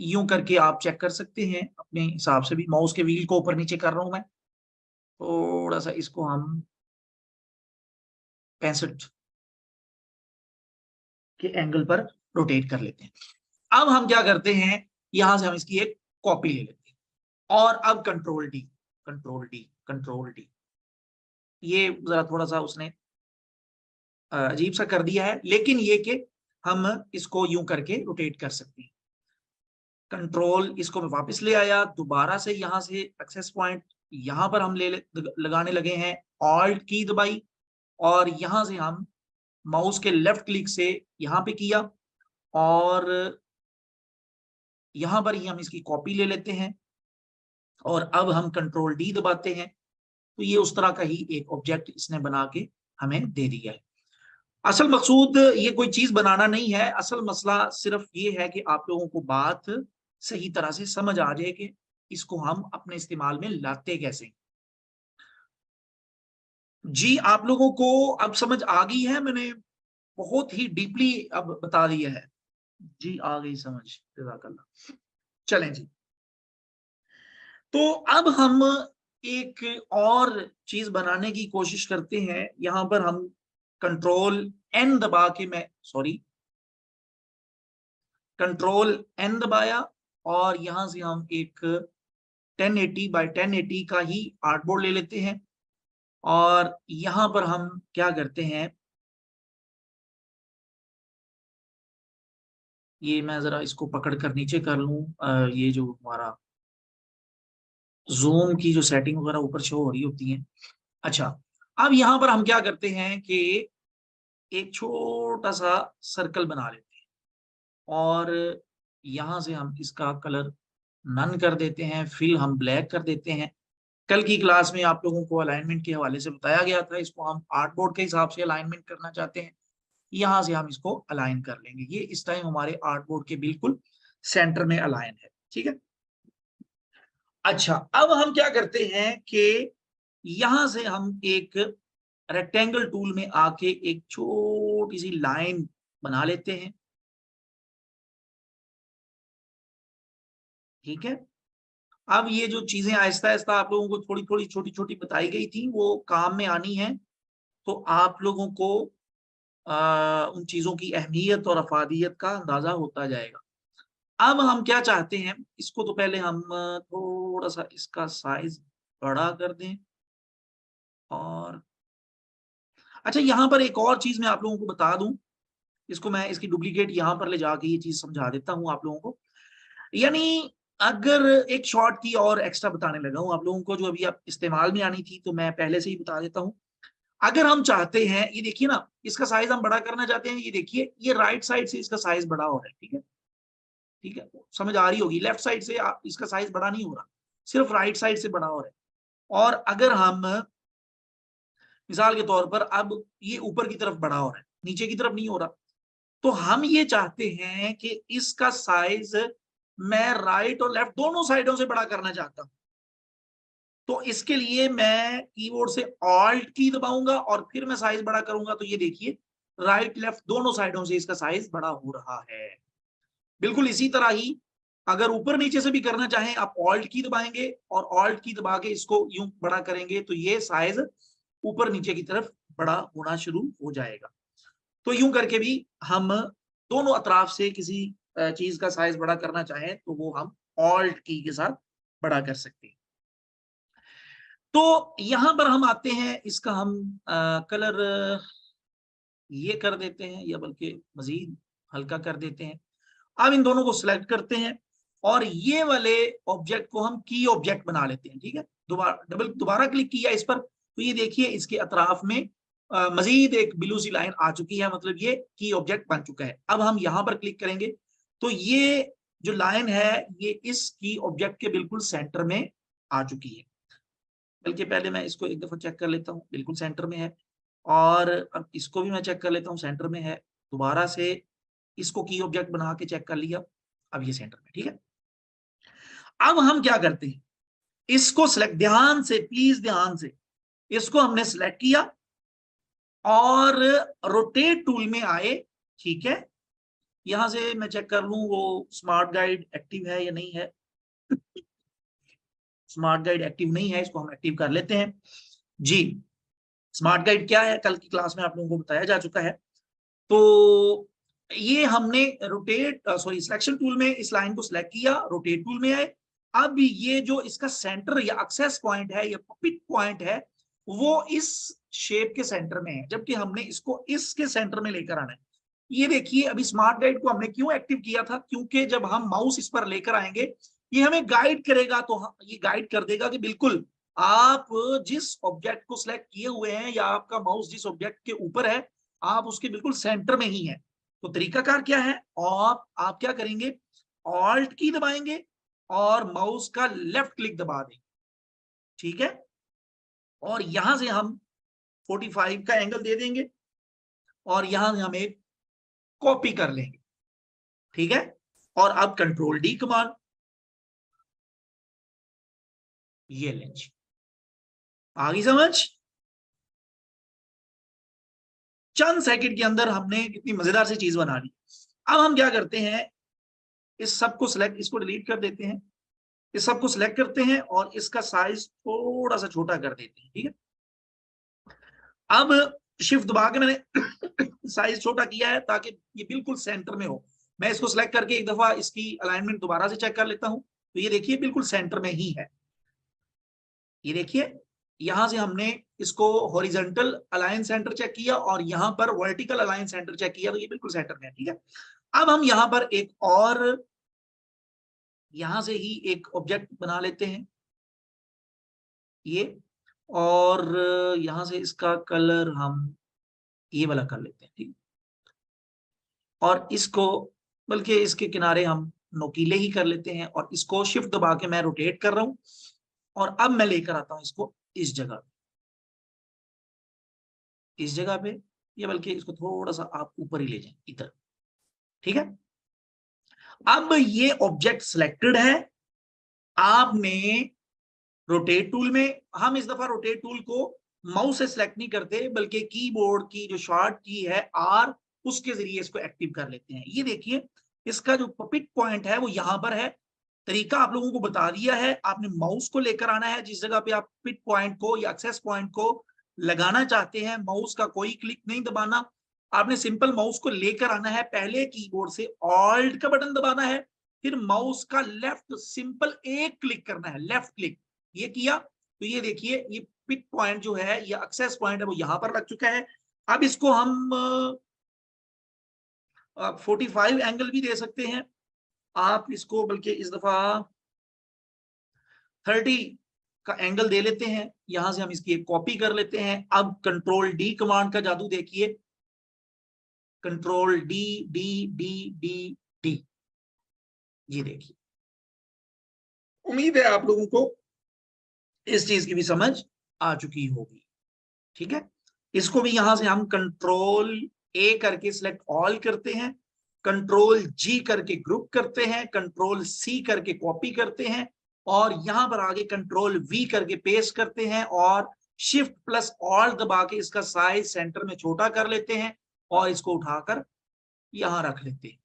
यूं करके आप चेक कर सकते हैं अपने हिसाब से भी, माउस के व्हील को ऊपर नीचे कर रहा हूं मैं, थोड़ा सा इसको हम 65 के एंगल पर रोटेट कर लेते हैं। अब हम क्या करते हैं, यहां से हम इसकी एक कॉपी ले लेते हैं, और अब control D, control D, control D, ये जरा थोड़ा सा उसने अजीब सा कर दिया है, लेकिन ये कि हम इसको यूं करके रोटेट कर सकते हैं। कंट्रोल, इसको मैं वापस ले आया, दोबारा से यहां से एक्सेस पॉइंट यहां पर हम लगाने लगे हैं, ऑल्ट की दबाई, और यहां से हम माउस के लेफ्ट क्लिक से यहां पे किया, और यहां पर ही हम इसकी कॉपी ले लेते हैं और अब हम कंट्रोल डी दबाते हैं, तो ये उस तरह का ही एक ऑब्जेक्ट इसने बना के हमें दे दिया है। असल मकसूद ये कोई चीज बनाना नहीं है, असल मसला सिर्फ ये है कि आप लोगों को बात सही तरह से समझ आ जाए कि इसको हम अपने इस्तेमाल में लाते कैसे। जी आप लोगों को अब समझ आ गई है, मैंने बहुत ही डीपली अब बता दिया है। जी आ गई समझ, जज़ाकल्लाह। चलें जी, तो अब हम एक और चीज बनाने की कोशिश करते हैं। यहां पर हम कंट्रोल एन दबा के, मैं सॉरी, कंट्रोल एन दबाया और यहां से हम एक 1080 बाय 1080 का ही आर्टबोर्ड ले लेते हैं और यहां पर हम क्या करते हैं, ये मैं जरा इसको पकड़ कर नीचे कर लूं, ये जो हमारा जूम की जो सेटिंग वगैरह ऊपर शो हो रही होती है। अच्छा, अब यहां पर हम क्या करते हैं कि एक छोटा सा सर्कल बना लेते हैं और यहां से हम इसका कलर नन कर देते हैं, फिल हम ब्लैक कर देते हैं। कल की क्लास में आप लोगों को अलाइनमेंट के हवाले से बताया गया था, इसको हम आर्टबोर्ड के हिसाब से अलाइनमेंट करना चाहते हैं। यहां से हम इसको अलाइन कर लेंगे, ये इस टाइम हमारे आर्टबोर्ड के बिल्कुल सेंटर में अलाइन है, ठीक है। अच्छा, अब हम क्या करते हैं कि यहां से हम एक रेक्टेंगल टूल में आके एक छोटी सी लाइन बना लेते हैं, ठीक है। अब ये जो चीजें आहिस्ता आहिस्ता आप लोगों को थोड़ी थोड़ी छोटी छोटी बताई गई थी वो काम में आनी है, तो आप लोगों को उन चीजों की अहमियत और अफादियत का अंदाजा होता जाएगा। अब हम क्या चाहते हैं, इसको तो पहले हम थोड़ा सा इसका साइज बड़ा कर दें और अच्छा, यहाँ पर एक और चीज मैं आप लोगों को बता दूं, इसको मैं इसकी डुप्लीकेट यहाँ पर ले जाके ये चीज समझा देता हूँ आप लोगों को। यानी अगर एक शॉर्ट की और एक्स्ट्रा बताने लगा हूँ आप लोगों को, जो अभी आप इस्तेमाल में आनी थी, तो मैं पहले से ही बता देता हूँ। अगर हम चाहते हैं, ये देखिए ना, इसका साइज हम बड़ा करना चाहते हैं, ये देखिए ये राइट साइड से इसका साइज बड़ा हो रहा है, ठीक है, ठीक है, समझ आ रही होगी। लेफ्ट साइड से इसका साइज बड़ा नहीं हो रहा, सिर्फ राइट साइड से बड़ा हो रहा है। और अगर हम मिसाल के तौर पर, अब ये ऊपर की तरफ बड़ा हो रहा है, नीचे की तरफ नहीं हो रहा, तो हम ये चाहते हैं कि इसका साइज मैं राइट और लेफ्ट दोनों साइडों से बड़ा करना चाहता हूं। तो इसके लिए मैं कीबोर्ड से ऑल्ट की दबाऊंगा और फिर मैं साइज बड़ा करूंगा, तो ये देखिए राइट लेफ्ट दोनों साइडों से इसका साइज बड़ा हो रहा है। बिल्कुल इसी तरह ही अगर ऊपर नीचे से भी करना चाहें, आप ऑल्ट की दबाएंगे और ऑल्ट की दबा के इसको यूं बड़ा करेंगे, तो ये साइज ऊपर नीचे की तरफ बड़ा होना शुरू हो जाएगा। तो यूं करके भी हम दोनों अतराफ से किसी चीज का साइज बड़ा करना चाहें तो वो हम ऑल्ट की के साथ बड़ा कर सकते हैं। तो यहां पर हम आते हैं, इसका हम कलर ये कर देते हैं या बल्कि मजीद हल्का कर देते हैं। अब इन दोनों को सिलेक्ट करते हैं और ये वाले ऑब्जेक्ट को हम की ऑब्जेक्ट बना लेते हैं, ठीक है। दोबारा क्लिक किया इस पर, तो ये देखिए इसके अतराफ में मजीद एक ब्लू सी लाइन आ चुकी है, मतलब ये की ऑब्जेक्ट बन चुका है। अब हम यहां पर क्लिक करेंगे तो ये जो लाइन है ये इस की ऑब्जेक्ट के बिल्कुल सेंटर में आ चुकी है। बल्कि पहले मैं इसको एक दफा चेक कर लेता हूँ, बिल्कुल सेंटर में है। और अब इसको भी मैं चेक कर लेता हूँ, सेंटर में है। दोबारा से इसको की ऑब्जेक्ट बना के चेक कर लिया, अब ये सेंटर में, ठीक है। अब हम क्या करते हैं, इसको सिलेक्ट, ध्यान से प्लीज ध्यान से, इसको हमने सिलेक्ट किया और रोटेट टूल में आए, ठीक है। यहां से मैं चेक कर लूं वो स्मार्ट गाइड एक्टिव है या नहीं है। स्मार्ट गाइड एक्टिव नहीं है, इसको हम एक्टिव कर लेते हैं जी। स्मार्ट गाइड क्या है, कल की क्लास में आप लोगों को बताया जा चुका है। तो ये हमने रोटेट सॉरी सिलेक्शन टूल में इस लाइन को सिलेक्ट किया, रोटेट टूल में आए। अब ये जो इसका सेंटर या एक्सेस पॉइंट है या पिक पॉइंट है वो इस शेप के सेंटर में है, जबकि हमने इसको इसके सेंटर में लेकर आना है। ये देखिए अभी स्मार्ट गाइड को हमने क्यों एक्टिव किया था, क्योंकि जब हम माउस इस पर लेकर आएंगे ये हमें गाइड करेगा, तो ये गाइड कर देगा कि बिल्कुल आप जिस ऑब्जेक्ट को सिलेक्ट किए हुए हैं या आपका माउस जिस ऑब्जेक्ट के ऊपर है आप उसके बिल्कुल सेंटर में ही है। तो तरीकाकार क्या है, और आप क्या करेंगे, ऑल्ट की दबाएंगे और माउस का लेफ्ट क्लिक दबा देंगे, ठीक है। और यहां से हम 45 का एंगल दे देंगे और यहां से हम एक कॉपी कर लेंगे, ठीक है। और अब कंट्रोल डी कमांड, ये लेंगे, आगे समझ। चंद सेकंड के अंदर हमने कितनी मजेदार सी चीज बना ली। अब हम क्या करते हैं, इस सब को सिलेक्ट, इसको डिलीट कर देते हैं, इस सब को सिलेक्ट करते हैं और इसका साइज थोड़ा सा छोटा कर देते हैं, ठीक है। अब शिफ्ट दबा के मैंने साइज छोटा किया है ताकि ये बिल्कुल सेंटर में हो। मैं इसको सिलेक्ट करके एक दफा इसकी अलाइनमेंट दोबारा से चेक कर लेता हूं, तो ये देखिए बिल्कुल सेंटर में ही है। ये देखिए यहां से हमने इसको हॉरिजॉन्टल अलाइन सेंटर चेक किया और यहां पर वर्टिकल अलाइन सेंटर चेक किया, तो ये बिल्कुल सेंटर में है, ठीक है। अब हम यहां पर एक और यहां से ही एक ऑब्जेक्ट बना लेते हैं ये, और यहां से इसका कलर हम ये वाला कर लेते हैं, ठीक। और इसको बल्कि इसके किनारे हम नोकीले ही कर लेते हैं और इसको शिफ्ट दबा के मैं रोटेट कर रहा हूं और अब मैं लेकर आता हूं इसको इस जगह, इस जगह पे, या बल्कि इसको थोड़ा सा आप ऊपर ही ले जाएं इधर, ठीक है। अब ये ऑब्जेक्ट सिलेक्टेड है। आपने रोटेट टूल में, हम इस दफा रोटेट टूल को माउस से सिलेक्ट नहीं करते बल्कि कीबोर्ड की जो शॉर्ट की है आर, उसके जरिए इसको एक्टिव कर लेते हैं। ये देखिए इसका जो पिट पॉइंट है वो यहां पर है। तरीका आप लोगों को बता दिया है, आपने माउस को लेकर आना है जिस जगह पे आप पिट पॉइंट को या एक्सेस पॉइंट को लगाना चाहते हैं, माउस का कोई क्लिक नहीं दबाना, आपने सिंपल माउस को लेकर आना है। पहले कीबोर्ड से ऑल्ट का बटन दबाना है, फिर माउस का लेफ्ट सिंपल एक क्लिक करना है, लेफ्ट क्लिक, ये किया तो ये देखिए ये पिक पॉइंट जो है या एक्सेस पॉइंट है वो यहां पर लग चुका है। अब इसको हम 45 एंगल भी दे सकते हैं, आप इसको बल्कि इस दफा 30 का एंगल दे लेते हैं। यहां से हम इसकी एक कॉपी कर लेते हैं। अब कंट्रोल डी कमांड का जादू देखिए, control D D D D D, ये देखिए। उम्मीद है आप लोगों को इस चीज की भी समझ आ चुकी होगी, ठीक है। इसको भी यहां से हम कंट्रोल ए करके सिलेक्ट ऑल करते हैं, कंट्रोल जी करके ग्रुप करते हैं, कंट्रोल सी करके कॉपी करते हैं और यहां पर आगे कंट्रोल वी करके पेस्ट करते हैं और शिफ्ट प्लस ऑल दबा के इसका साइज सेंटर में छोटा कर लेते हैं और इसको उठाकर यहां रख लेते हैं।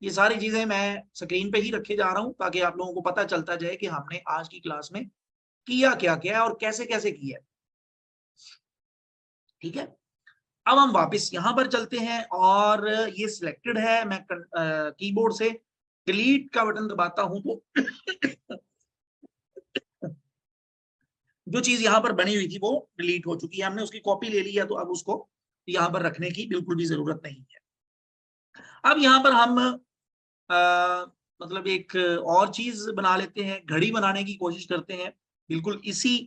ये सारी चीजें मैं स्क्रीन पे ही रखे जा रहा हूं ताकि आप लोगों को पता चलता जाए कि हमने आज की क्लास में किया क्या क्या है और कैसे कैसे किया है, ठीक है। अब हम वापस यहां पर चलते हैं और ये सिलेक्टेड है, मैं कीबोर्ड से डिलीट का बटन दबाता हूं तो जो चीज यहां पर बनी हुई थी वो डिलीट हो चुकी है, हमने उसकी कॉपी ले ली है, तो अब उसको यहां पर रखने की बिल्कुल भी जरूरत नहीं है। अब यहां पर हम मतलब एक और चीज बना लेते हैं, घड़ी बनाने की कोशिश करते हैं बिल्कुल इसी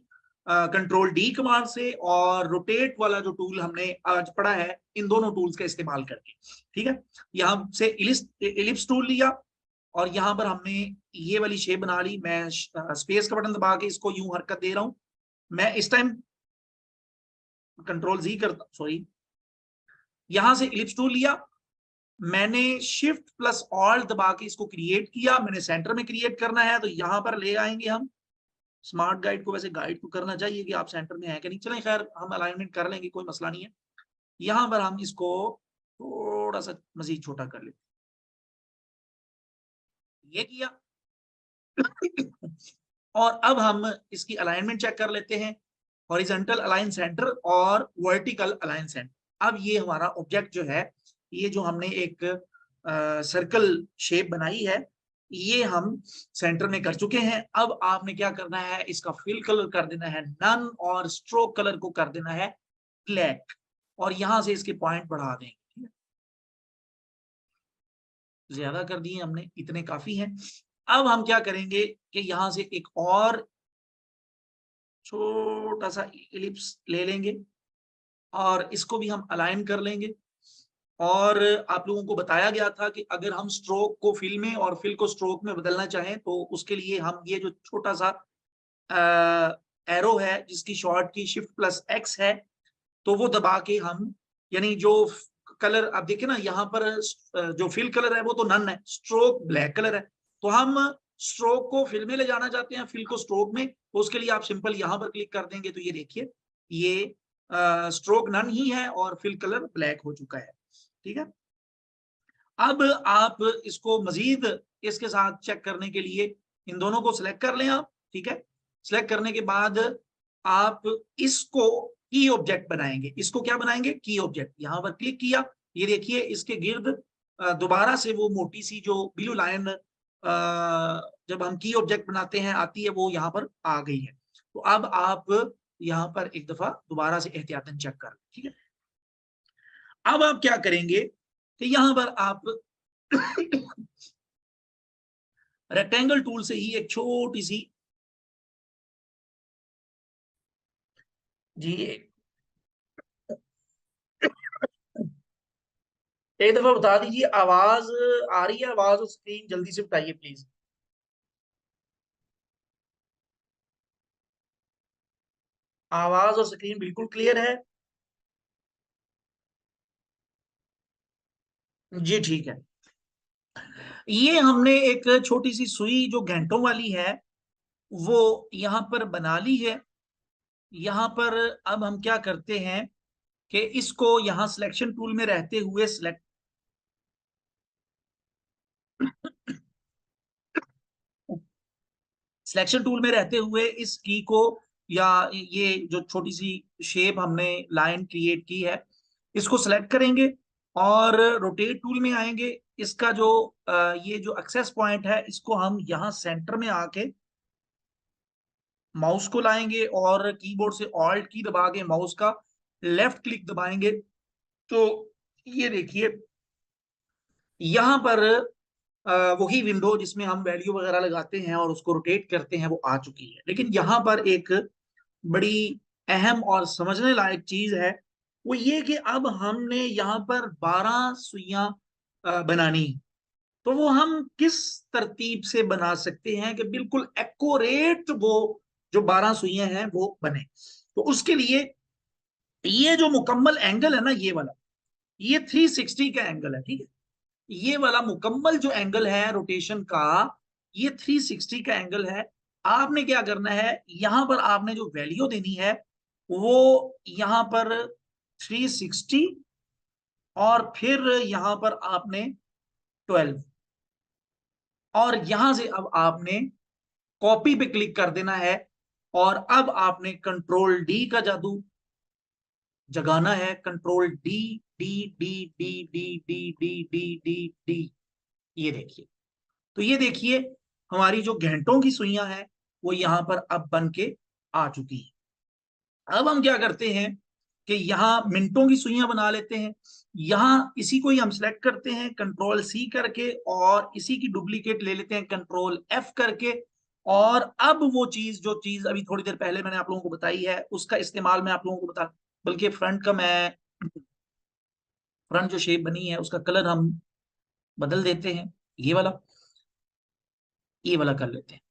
कंट्रोल डी कमांड से और रोटेट वाला जो टूल हमने आज पढ़ा है इन दोनों टूल्स का इस्तेमाल करके, ठीक है। यहां से इलिप्स टूल लिया और यहां पर हमने ये वाली शेप बना ली। मैं स्पेस का बटन दबा के इसको यूं हरकत दे रहा हूं। मैं इस टाइम कंट्रोल जी करता, सॉरी, यहां से इलिप्स टूल लिया, मैंने शिफ्ट प्लस ऑल्ट दबा के इसको क्रिएट किया, मैंने सेंटर में क्रिएट करना है तो यहां पर ले आएंगे हम स्मार्ट गाइड को। वैसे गाइड को करना चाहिए कि आप सेंटर में है कि नहीं, चलें खैर हम अलाइनमेंट कर लेंगे, कोई मसला नहीं है। यहां पर हम इसको थोड़ा सा मजीद छोटा कर लेते, ये किया और अब हम इसकी अलाइनमेंट चेक कर लेते हैं, हॉरिजॉन्टल अलाइन सेंटर और वर्टिकल अलाइन सेंटर। अब ये हमारा ऑब्जेक्ट जो है, ये जो हमने एक सर्कल शेप बनाई है, ये हम सेंटर में कर चुके हैं। अब आपने क्या करना है, इसका फिल कलर कर देना है नन और स्ट्रोक कलर को कर देना है ब्लैक और यहां से इसके पॉइंट बढ़ा देंगे, ठीक है। ज्यादा कर दिए हमने, इतने काफी हैं। अब हम क्या करेंगे कि यहां से एक और छोटा सा इलिप्स ले लेंगे और इसको भी हम अलाइन कर लेंगे और आप लोगों को बताया गया था कि अगर हम स्ट्रोक को फिल में और फिल को स्ट्रोक में बदलना चाहें तो उसके लिए हम ये जो छोटा सा एरो है जिसकी शॉर्ट की Shift+X है, तो वो दबा के हम, यानी जो कलर आप देखिए ना यहाँ पर जो फिल कलर है वो तो नन है, स्ट्रोक ब्लैक कलर है, तो हम स्ट्रोक को फिल में ले जाना चाहते हैं, फिल को स्ट्रोक में, तो उसके लिए आप सिंपल यहाँ पर क्लिक कर देंगे तो ये देखिए ये स्ट्रोक नन ही है और फिल कलर ब्लैक हो चुका है। ठीक है, अब आप इसको मजीद इसके साथ चेक करने के लिए इन दोनों को सिलेक्ट कर लें आप। ठीक है, सिलेक्ट करने के बाद आप इसको की ऑब्जेक्ट बनाएंगे। इसको क्या बनाएंगे? की ऑब्जेक्ट। यहां पर क्लिक किया, ये देखिए इसके गिर्द दोबारा से वो मोटी सी जो ब्लू लाइन जब हम की ऑब्जेक्ट बनाते हैं आती है, वो यहाँ पर आ गई है। तो अब आप यहाँ पर एक दफा दोबारा से एहतियातन चेक कर। ठीक है, अब आप क्या करेंगे कि यहां पर आप रेक्टेंगल टूल से ही एक छोटी सी जी एक दफा बता दीजिए, आवाज आ रही है? आवाज और स्क्रीन जल्दी से बताइए प्लीज। आवाज और स्क्रीन बिल्कुल क्लियर है? जी ठीक है। ये हमने एक छोटी सी सुई जो घंटों वाली है वो यहां पर बना ली है। यहां पर अब हम क्या करते हैं कि इसको यहां सिलेक्शन टूल में रहते हुए सिलेक्शन टूल में रहते हुए इस की को, या ये जो छोटी सी शेप हमने लाइन क्रिएट की है, इसको सेलेक्ट करेंगे और रोटेट टूल में आएंगे। इसका जो ये जो एक्सेस पॉइंट है इसको हम यहाँ सेंटर में आके माउस को लाएंगे और कीबोर्ड से ऑल्ट की दबा के माउस का लेफ्ट क्लिक दबाएंगे, तो ये देखिए यहाँ पर वही विंडो जिसमें हम वैल्यू वगैरह लगाते हैं और उसको रोटेट करते हैं वो आ चुकी है। लेकिन यहाँ पर एक बड़ी अहम और समझने लायक चीज है, वो ये कि अब हमने यहाँ पर 12 सुइयां बनानी है। तो वो हम किस तरतीब से बना सकते हैं कि बिल्कुल एक्यूरेट वो जो 12 सुइयां हैं वो बने? तो उसके लिए ये जो मुकम्मल एंगल है ना, ये वाला, ये 360 का एंगल है। ठीक है, ये वाला मुकम्मल जो एंगल है रोटेशन का, ये 360 का एंगल है। आपने क्या करना है, यहां पर आपने जो वैल्यू देनी है वो यहां पर 360 और फिर यहां पर आपने 12, और यहां से अब आपने कॉपी पे क्लिक कर देना है और अब आपने कंट्रोल डी का जादू जगाना है। Control D, D D D D D D D D D, ये देखिए। तो ये देखिए हमारी जो घंटों की सुइयां हैं वो यहां पर अब बन के आ चुकी है। अब हम क्या करते हैं कि यहाँ मिनटों की सुइयां बना लेते हैं। यहाँ इसी को ही हम सिलेक्ट करते हैं कंट्रोल सी करके और इसी की डुप्लीकेट ले लेते हैं कंट्रोल एफ करके। और अब वो चीज जो चीज अभी थोड़ी देर पहले मैंने आप लोगों को बताई है उसका इस्तेमाल मैं आप लोगों को बता, बल्कि फ्रंट का मैं, फ्रंट जो शेप बनी है उसका कलर हम बदल देते हैं, ये वाला, ये वाला कर लेते हैं।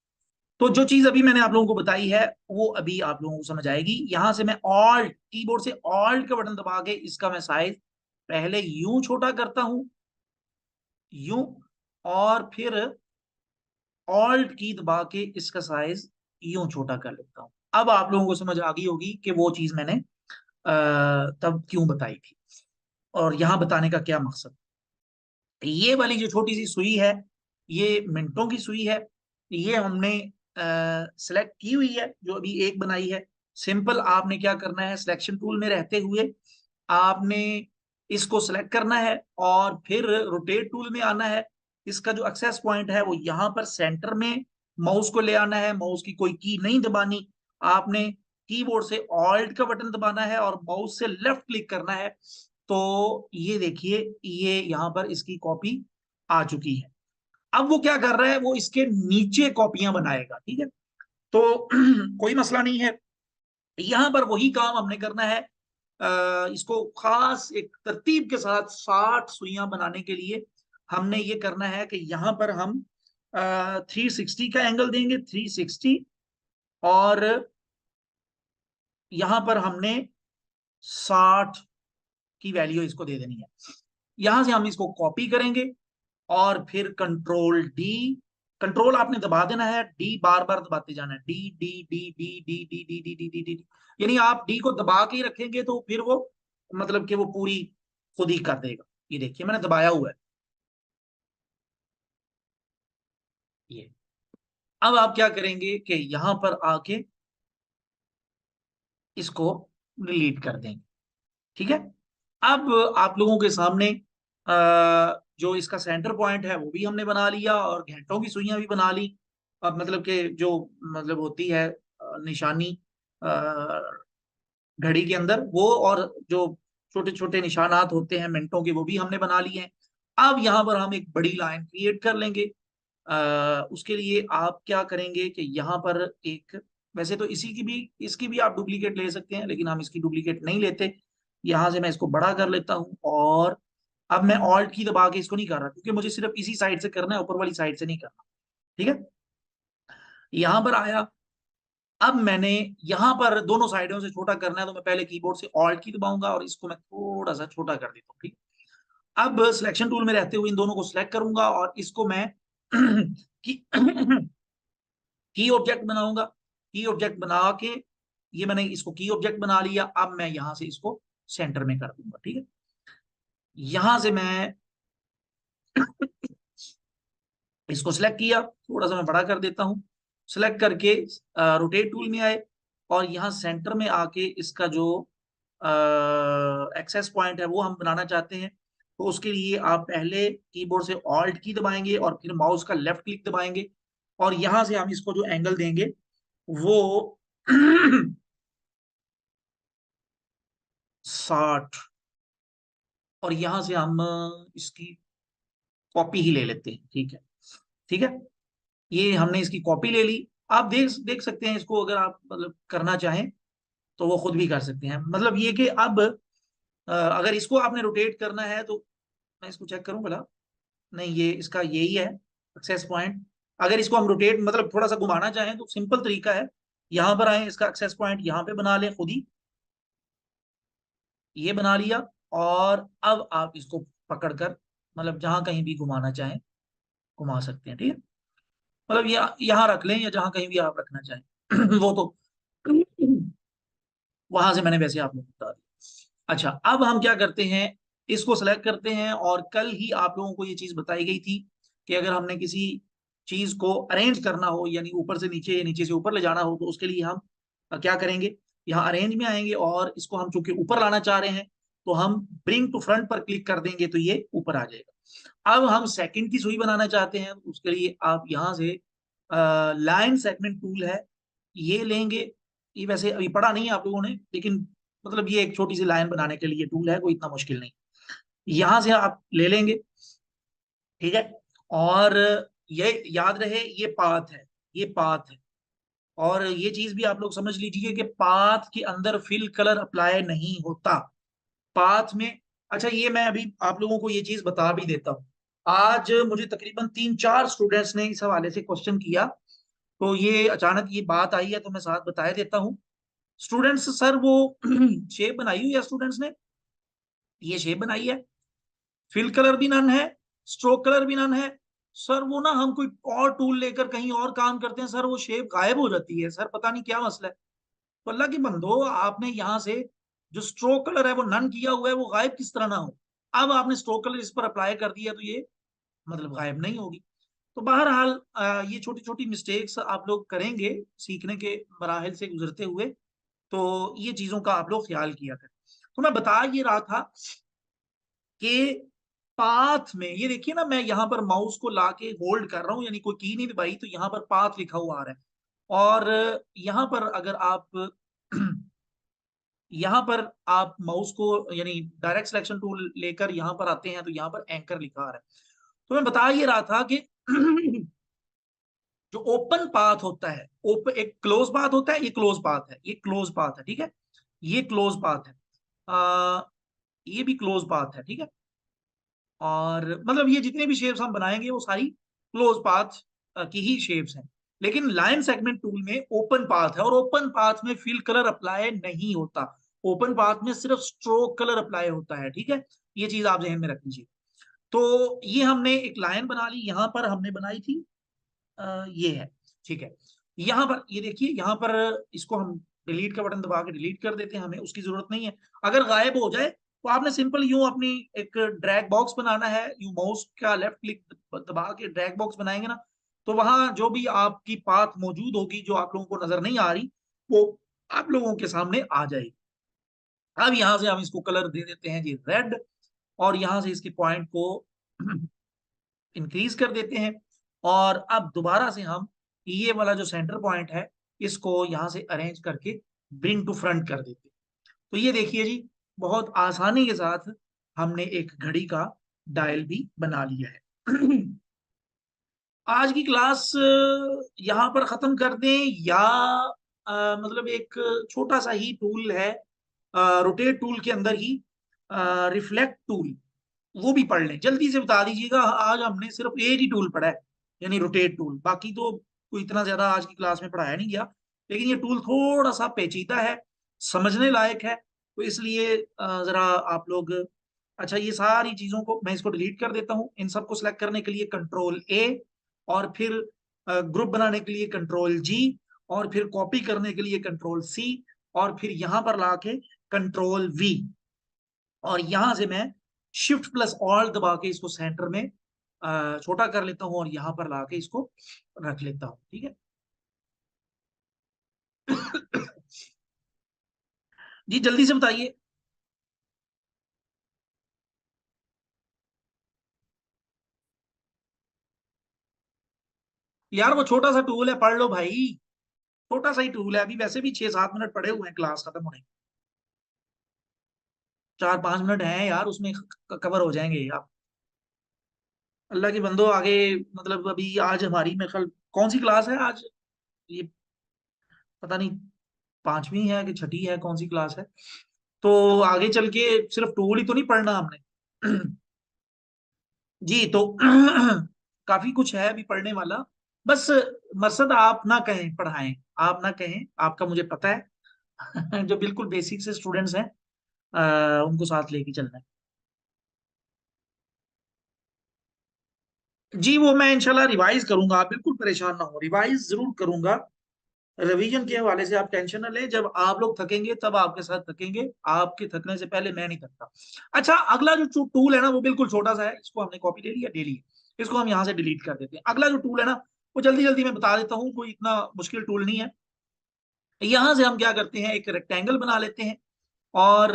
तो जो चीज अभी मैंने आप लोगों को बताई है वो अभी आप लोगों को समझ आएगी। यहां से मैं ऑल्ट, कीबोर्ड से ऑल्ट का बटन दबा के इसका मैं साइज पहले यूं छोटा करता हूं, यूं, और फिर ऑल्ट की दबा के इसका साइज यूं छोटा कर लेता हूं। अब आप लोगों को समझ आ गई होगी कि वो चीज मैंने तब क्यों बताई थी और यहां बताने का क्या मकसद। ये वाली जो छोटी सी सुई है ये मिनटों की सुई है। ये हमने सेलेक्ट की हुई है, जो अभी एक बनाई है। सिंपल आपने क्या करना है, सिलेक्शन टूल में रहते हुए आपने इसको सेलेक्ट करना है और फिर रोटेट टूल में आना है। इसका जो एक्सेस पॉइंट है वो यहाँ पर सेंटर में माउस को ले आना है। माउस की कोई की नहीं दबानी, आपने कीबोर्ड से ऑल्ट का बटन दबाना है और माउस से लेफ्ट क्लिक करना है। तो ये देखिए ये यहाँ पर इसकी कॉपी आ चुकी है। अब वो क्या कर रहा है, वो इसके नीचे कॉपियां बनाएगा। ठीक है, तो कोई मसला नहीं है। यहां पर वही काम हमने करना है। इसको खास एक तरतीब के साथ 60 सुइयां बनाने के लिए हमने ये करना है कि यहाँ पर हम 360 का एंगल देंगे, 360, और यहां पर हमने 60 की वैल्यू इसको दे देनी है। यहां से हम इसको कॉपी करेंगे और फिर कंट्रोल डी, कंट्रोल आपने दबा देना है, डी बार बार दबाते जाना है, D D D D D D D D D D D, यानी आप डी को दबा के ही रखेंगे तो फिर वो मतलब कि वो पूरी खुद ही कर देगा। ये देखिए मैंने दबाया हुआ है ये। अब आप क्या करेंगे कि यहां पर आके इसको डिलीट कर देंगे, ठीक है। अब आप लोगों के सामने जो इसका सेंटर पॉइंट है वो भी हमने बना लिया और घंटों की सुइयां भी बना ली। अब मतलब कि जो मतलब होती है निशानी घड़ी के अंदर वो, और जो छोटे छोटे निशानात होते हैं मिनटों के, वो भी हमने बना लिए हैं। अब यहाँ पर हम एक बड़ी लाइन क्रिएट कर लेंगे। उसके लिए आप क्या करेंगे कि यहाँ पर एक, वैसे तो इसी की भी, इसकी भी आप डुप्लीकेट ले सकते हैं, लेकिन हम इसकी डुप्लीकेट नहीं लेते। यहां से मैं इसको बड़ा कर लेता हूं, और अब मैं ऑल्ट की दबा के इसको नहीं कर रहा क्योंकि मुझे सिर्फ इसी साइड से करना है, ऊपर वाली साइड से नहीं करना, ठीक है। यहां पर आया, अब मैंने यहां पर दोनों साइडों से छोटा करना है तो मैं पहले कीबोर्ड से ऑल्ट की दबाऊंगा और इसको मैं थोड़ा सा छोटा कर देता हूँ, ठीक। अब सिलेक्शन टूल में रहते हुए इन दोनों को सिलेक्ट करूंगा और इसको मैं की की ऑब्जेक्ट बनाऊंगा। की ऑब्जेक्ट बना के ये मैंने इसको की ऑब्जेक्ट बना लिया। अब मैं यहां से इसको सेंटर में कर दूंगा, ठीक है। यहां से मैं इसको सिलेक्ट किया, थोड़ा सा मैं बड़ा कर देता हूं, सिलेक्ट करके रोटेट टूल में आए और यहाँ सेंटर में आके इसका जो एक्सेस पॉइंट है वो हम बनाना चाहते हैं। तो उसके लिए आप पहले कीबोर्ड से ऑल्ट की दबाएंगे और फिर माउस का लेफ्ट क्लिक दबाएंगे और यहां से हम इसको जो एंगल देंगे वो 60, और यहां से हम इसकी कॉपी ही ले लेते हैं, ठीक है। ठीक है, ये हमने इसकी कॉपी ले ली। आप देख देख सकते हैं इसको, अगर आप मतलब करना चाहें तो वो खुद भी कर सकते हैं। मतलब ये कि अब अगर इसको आपने रोटेट करना है तो मैं इसको चेक करूं भला, नहीं ये इसका यही है एक्सेस पॉइंट। अगर इसको हम रोटेट मतलब थोड़ा सा घुमाना चाहें तो सिंपल तरीका है, यहां पर आए, इसका एक्सेस पॉइंट यहां पे बना लें खुद ही, ये बना लिया। और अब आप इसको पकड़कर मतलब जहां कहीं भी घुमाना चाहें घुमा सकते हैं, ठीक है। मतलब यहाँ रख लें या जहां कहीं भी आप रखना चाहें वो तो वहां से मैंने वैसे आप लोगों को बता दिया। अच्छा, अब हम क्या करते हैं, इसको सेलेक्ट करते हैं। और कल ही आप लोगों को ये चीज बताई गई थी कि अगर हमने किसी चीज को अरेंज करना हो, यानी ऊपर से नीचे या नीचे से ऊपर ले जाना हो, तो उसके लिए हम क्या करेंगे, यहाँ अरेंज में आएंगे और इसको हम चूंकि ऊपर लाना चाह रहे हैं तो हम ब्रिंग टू फ्रंट पर क्लिक कर देंगे तो ये ऊपर आ जाएगा। अब हम सेकंड की सुई बनाना चाहते हैं, उसके लिए आप यहाँ से लाइन सेगमेंट टूल है ये लेंगे। ये वैसे अभी पढ़ा नहीं है आप लोगों ने, लेकिन मतलब ये एक छोटी सी लाइन बनाने के लिए टूल है, कोई इतना मुश्किल नहीं। यहां से आप ले लेंगे, ठीक है। और ये याद रहे ये पाथ है, ये पाथ है। और ये चीज भी आप लोग समझ लीजिए कि पाथ के अंदर फिल कलर अप्लाई नहीं होता पाथ में। अच्छा, ये मैं अभी आप लोगों को ये चीज बता भी देता हूँ। आज मुझे तकरीबन 3-4 स्टूडेंट्स ने इस हवाले से क्वेश्चन किया, तो ये अचानक ये बात आई है तो मैं साथ बता देता हूँ। स्टूडेंट्स, सर वो शेप बनाई हुई है स्टूडेंट्स ने, ये शेप बनाई है, फिल कलर भी नन है, स्ट्रोक कलर भी नन है। सर वो ना हम कोई और टूल लेकर कहीं और काम करते हैं सर, वो शेप गायब हो जाती है सर, पता नहीं क्या मसला है। तो अल्लाह की बंदो, आपने यहाँ से जो स्ट्रोक कलर है वो नन किया हुआ है, वो गायब किस तरह ना हो। अब आपने स्ट्रोक कलर इस पर अप्लाई कर दिया तो ये मतलब गायब नहीं होगी। तो बहरहाल ये छोटी छोटी मिस्टेक्स आप लोग करेंगे सीखने के मराहल से गुजरते हुए, तो ये चीजों का आप लोग ख्याल किया करें। तो मैं बता ये रहा था कि पाथ में ये देखिए ना, मैं यहाँ पर माउस को लाके होल्ड कर रहा हूँ, यानी कोई की नहीं दबाई, तो यहाँ पर पाथ लिखा हुआ आ रहा है। और यहाँ पर अगर आप यहाँ पर आप माउस को यानी डायरेक्ट सिलेक्शन टूल लेकर यहाँ पर आते हैं तो यहाँ पर एंकर लिखा आ रहा है। तो मैं बता ये रहा था कि जो ओपन पाथ होता है, ओपन एक क्लोज पाथ होता है, ये क्लोज पाथ है, ये क्लोज पाथ है, ठीक है, ये क्लोज पाथ है। ये भी क्लोज पाथ है, ठीक है। और मतलब ये जितने भी शेप्स हम बनाएंगे वो सारी क्लोज पाथ की ही शेप्स हैं। लेकिन लाइन सेगमेंट टूल में ओपन पाथ है, और ओपन पाथ में फिल कलर अप्लाई नहीं होता। ओपन पाथ में सिर्फ स्ट्रोक कलर अप्लाई होता है, ठीक है। ये चीज आप ध्यान में रख लीजिए। तो ये हमने एक लाइन बना ली, यहां पर हमने बनाई थी ये है, ठीक है। यहाँ पर ये देखिए, यहाँ पर इसको हम डिलीट का बटन दबा के डिलीट कर देते हैं, हमें उसकी जरूरत नहीं है। अगर गायब हो जाए तो आपने सिंपल यूं अपनी एक ड्रैग बॉक्स बनाना है, यूं माउस का लेफ्ट क्लिक दबा के ड्रैग बॉक्स बनाएंगे ना, तो वहां जो भी आपकी पाथ मौजूद होगी जो आप लोगों को नजर नहीं आ रही, वो आप लोगों के सामने आ जाएगी। अब यहां से हम इसको कलर दे देते हैं जी रेड, और यहां से इसके पॉइंट को इंक्रीज कर देते हैं। और अब दोबारा से हम ये वाला जो सेंटर पॉइंट है इसको यहां से अरेंज करके ब्रिंग टू फ्रंट कर देते हैं। तो ये देखिए जी, बहुत आसानी के साथ हमने एक घड़ी का डायल भी बना लिया है। आज की क्लास यहाँ पर खत्म कर दें, या मतलब एक छोटा सा ही टूल है रोटेट टूल के अंदर ही, रिफ्लेक्ट टूल, वो भी पढ़ लें। जल्दी से बता दीजिएगा, आज हमने सिर्फ एक ही टूल पढ़ा है, यानी रोटेट टूल। बाकी तो कोई इतना ज्यादा आज की क्लास में पढ़ाया नहीं गया, लेकिन ये टूल थोड़ा सा पेचीदा है, समझने लायक है, तो इसलिए जरा आप लोग। अच्छा, ये सारी चीजों को मैं इसको डिलीट कर देता हूँ। इन सबको सिलेक्ट करने के लिए कंट्रोल ए, और फिर ग्रुप बनाने के लिए कंट्रोल जी, और फिर कॉपी करने के लिए कंट्रोल सी, और फिर यहां पर लाके कंट्रोल वी, और यहां से मैं शिफ्ट प्लस ऑल दबा के इसको सेंटर में छोटा कर लेता हूं, और यहां पर लाके इसको रख लेता हूं, ठीक है। जी जल्दी से बताइए। यार वो छोटा सा टूल है, पढ़ लो भाई। छोटा सा ही टूल है, अभी वैसे भी 6-7 मिनट पड़े हुए हैं क्लास खत्म होने। 4-5 मिनट हैं यार, उसमें कवर हो जाएंगे आप। अल्लाह के बंदो आगे, मतलब अभी आज हमारी मेरे ख्याल कौन सी क्लास है आज, ये पता नहीं, पांचवी है कि छठी है, कौन सी क्लास है। तो आगे चल के सिर्फ टूल ही तो नहीं पढ़ना हमने। जी तो काफी कुछ है अभी पढ़ने वाला। बस मकसद आप ना कहें पढ़ाएं, आप ना कहें, आपका मुझे पता है। जो बिल्कुल बेसिक से स्टूडेंट्स हैं उनको साथ लेके चलना है। जी वो मैं इंशाल्लाह रिवाइज करूंगा, आप बिल्कुल परेशान ना हो, रिवाइज जरूर करूंगा। रिवीजन के हवाले से आप टेंशन ना लें, जब आप लोग थकेंगे तब आपके साथ थकेंगे, आपके थकने से पहले मैं नहीं थकता। अच्छा, अगला जो टूल है ना वो बिल्कुल छोटा सा है, इसको हमने कॉपी ले लिया, ले लिया, इसको हम यहाँ से डिलीट कर देते हैं। अगला जो टूल है ना वो जल्दी जल्दी मैं बता देता हूँ, कोई इतना मुश्किल टूल नहीं है। यहां से हम क्या करते हैं, एक रेक्टेंगल बना लेते हैं, और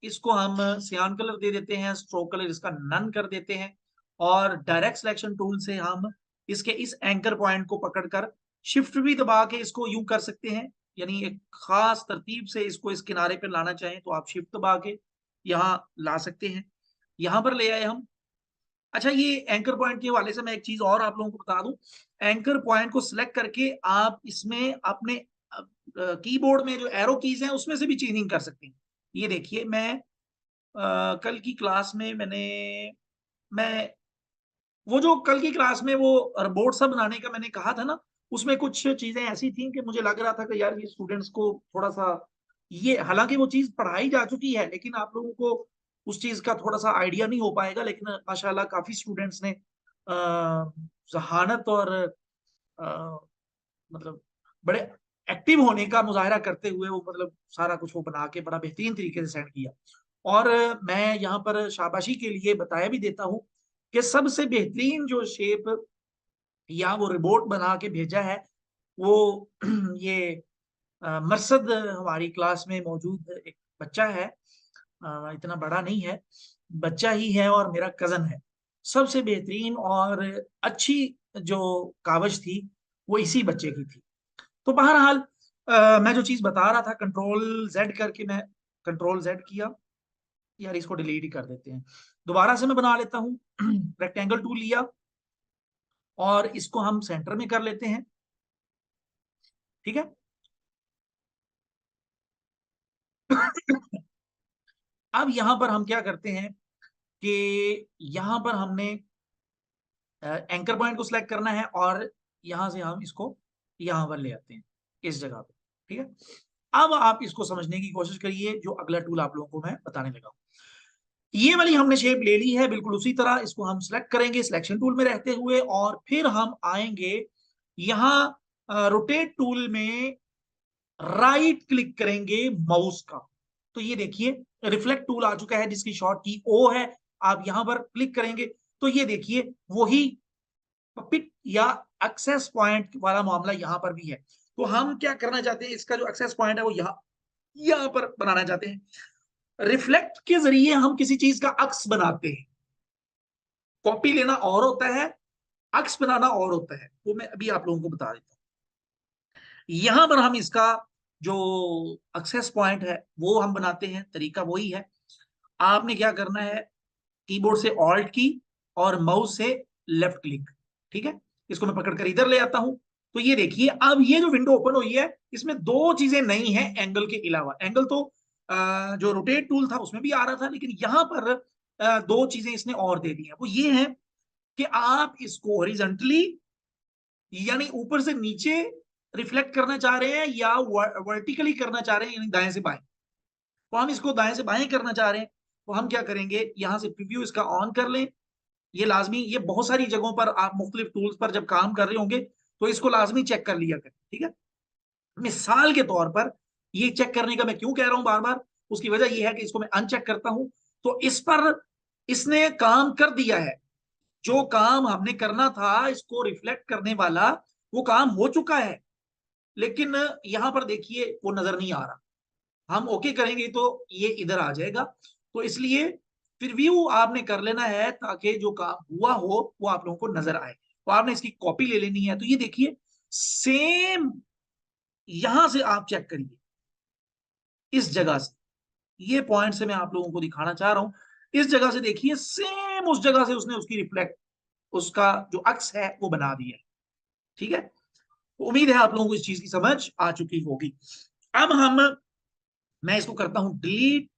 इसको हम सियान कलर दे देते हैं, स्ट्रोक कलर इसका नन कर देते हैं। और डायरेक्ट सिलेक्शन टूल से हम इसके इस एंकर पॉइंट को पकड़कर शिफ्ट भी दबा के इसको यूं कर सकते हैं, यानी एक खास तरतीब से इसको इस किनारे पर लाना चाहें तो आप शिफ्ट दबा के यहाँ ला सकते हैं। यहां पर ले आए हम। अच्छा, ये एंकर पॉइंट के हवाले से मैं एक चीज और आप लोगों को बता दूं। एंकर पॉइंट को सिलेक्ट करके आप इसमें अपने कीबोर्ड में जो एरो कीज हैं उसमें से भी चेंजिंग कर सकते हैं। ये देखिए, मैं कल की क्लास में मैं वो जो कल की क्लास में वो बोर्ड सा बनाने का मैंने कहा था ना, उसमें कुछ चीजें ऐसी थी कि मुझे लग रहा था कि यार ये स्टूडेंट्स को थोड़ा सा, ये हालांकि वो चीज पढ़ाई जा चुकी है लेकिन आप लोगों को उस चीज का थोड़ा सा आइडिया नहीं हो पाएगा। लेकिन माशाल्लाह काफी स्टूडेंट्स ने जहानत और अ, मतलब बड़े एक्टिव होने का मुजाहरा करते हुए वो मतलब सारा कुछ वो बना के बड़ा बेहतरीन तरीके से सेंड किया। और मैं यहाँ पर शाबाशी के लिए बताया भी देता हूँ कि सबसे बेहतरीन जो शेप या वो रिपोर्ट बना के भेजा है वो ये मरसद हमारी क्लास में मौजूद एक बच्चा है, इतना बड़ा नहीं है, बच्चा ही है और मेरा कजन है। सबसे बेहतरीन और अच्छी जो कावज थी वो इसी बच्चे की थी। तो बहरहाल मैं जो चीज बता रहा था, कंट्रोल जेड करके मैं कंट्रोल जेड किया। यार इसको डिलीट ही कर देते हैं, दोबारा से मैं बना लेता हूँ। रेक्टेंगल टूल लिया और इसको हम सेंटर में कर लेते हैं, ठीक है। अब यहां पर हम क्या करते हैं कि यहां पर हमने एंकर पॉइंट को सिलेक्ट करना है और यहां से हम इसको यहां पर ले आते हैं इस जगह पे। ठीक है, अब आप इसको समझने की कोशिश करिए जो अगला टूल आप लोगों को मैं बताने लगा हूं। ये वाली हमने शेप ले ली है, बिल्कुल उसी तरह इसको हम सिलेक्ट करेंगे सिलेक्शन टूल में रहते हुए, और फिर हम आएंगे यहां रोटेट टूल में, राइट क्लिक करेंगे माउस का। तो ये देखिए रिफ्लेक्ट टूल आ चुका है जिसकी शॉर्ट की ओ है। आप यहां पर क्लिक करेंगे तो ये देखिए वही पिट या एक्सेस पॉइंट वाला मामला यहां पर भी है। तो हम क्या करना चाहते हैं, इसका जो एक्सेस पॉइंट है वो यहां पर बनाना चाहते हैं। रिफ्लेक्ट के जरिए हम किसी चीज का अक्स बनाते हैं। कॉपी लेना और होता है, अक्स बनाना और होता है, वो मैं अभी आप लोगों को बता देता हूं। यहां पर हम इसका जो एक्सेस पॉइंट है वो हम बनाते हैं, तरीका वही है। आपने क्या करना है, कीबोर्ड से ऑल्ट की और माउस से लेफ्ट क्लिक। ठीक है, इसको मैं पकड़कर इधर ले आता हूं। तो ये देखिए अब ये जो विंडो ओपन हुई है इसमें दो चीजें नई हैं एंगल के अलावा। एंगल तो जो रोटेट टूल था उसमें भी आ रहा था, लेकिन यहां पर दो चीजें इसने और दे दी हैं। वो ये है कि आप इसको हॉरिजॉन्टली यानी ऊपर से नीचे रिफ्लेक्ट करना चाह रहे हैं या वर्टिकली करना चाह रहे हैं यानी दाएं से बाएं। तो हम इसको दाएं से बाएं करना चाह रहे हैं, तो हम क्या करेंगे, यहां से प्रीव्यू इसका ऑन कर लें। ये लाजमी, ये बहुत सारी जगहों पर आप मुख्तलिफ टूल्स पर जब काम कर रहे होंगे तो इसको लाजमी चेक कर लिया करें। ठीक है, मिसाल के तौर पर ये चेक करने का मैं क्यों कह रहा हूं बार बार, उसकी वजह यह है कि इसको मैं अनचेक करता हूं तो इस पर इसने काम कर दिया है। जो काम हमने करना था इसको रिफ्लेक्ट करने वाला, वो काम हो चुका है, लेकिन यहां पर देखिए वो नजर नहीं आ रहा। हम ओके करेंगे तो ये इधर आ जाएगा। तो इसलिए प्रीव्यू आपने कर लेना है ताकि जो काम हुआ हो वो आप लोगों को नजर आए। तो आपने इसकी कॉपी ले लेनी है। तो ये देखिए सेम यहां से आप चेक करिए इस जगह से, ये पॉइंट से मैं आप लोगों को दिखाना चाह रहा हूं। इस जगह से देखिए सेम उस जगह से उसने उसकी रिफ्लेक्ट, उसका जो अक्स है वो बना दिया है। ठीक है, तो उम्मीद है आप लोगों को इस चीज की समझ आ चुकी होगी। अब मैं इसको करता हूं डिलीट,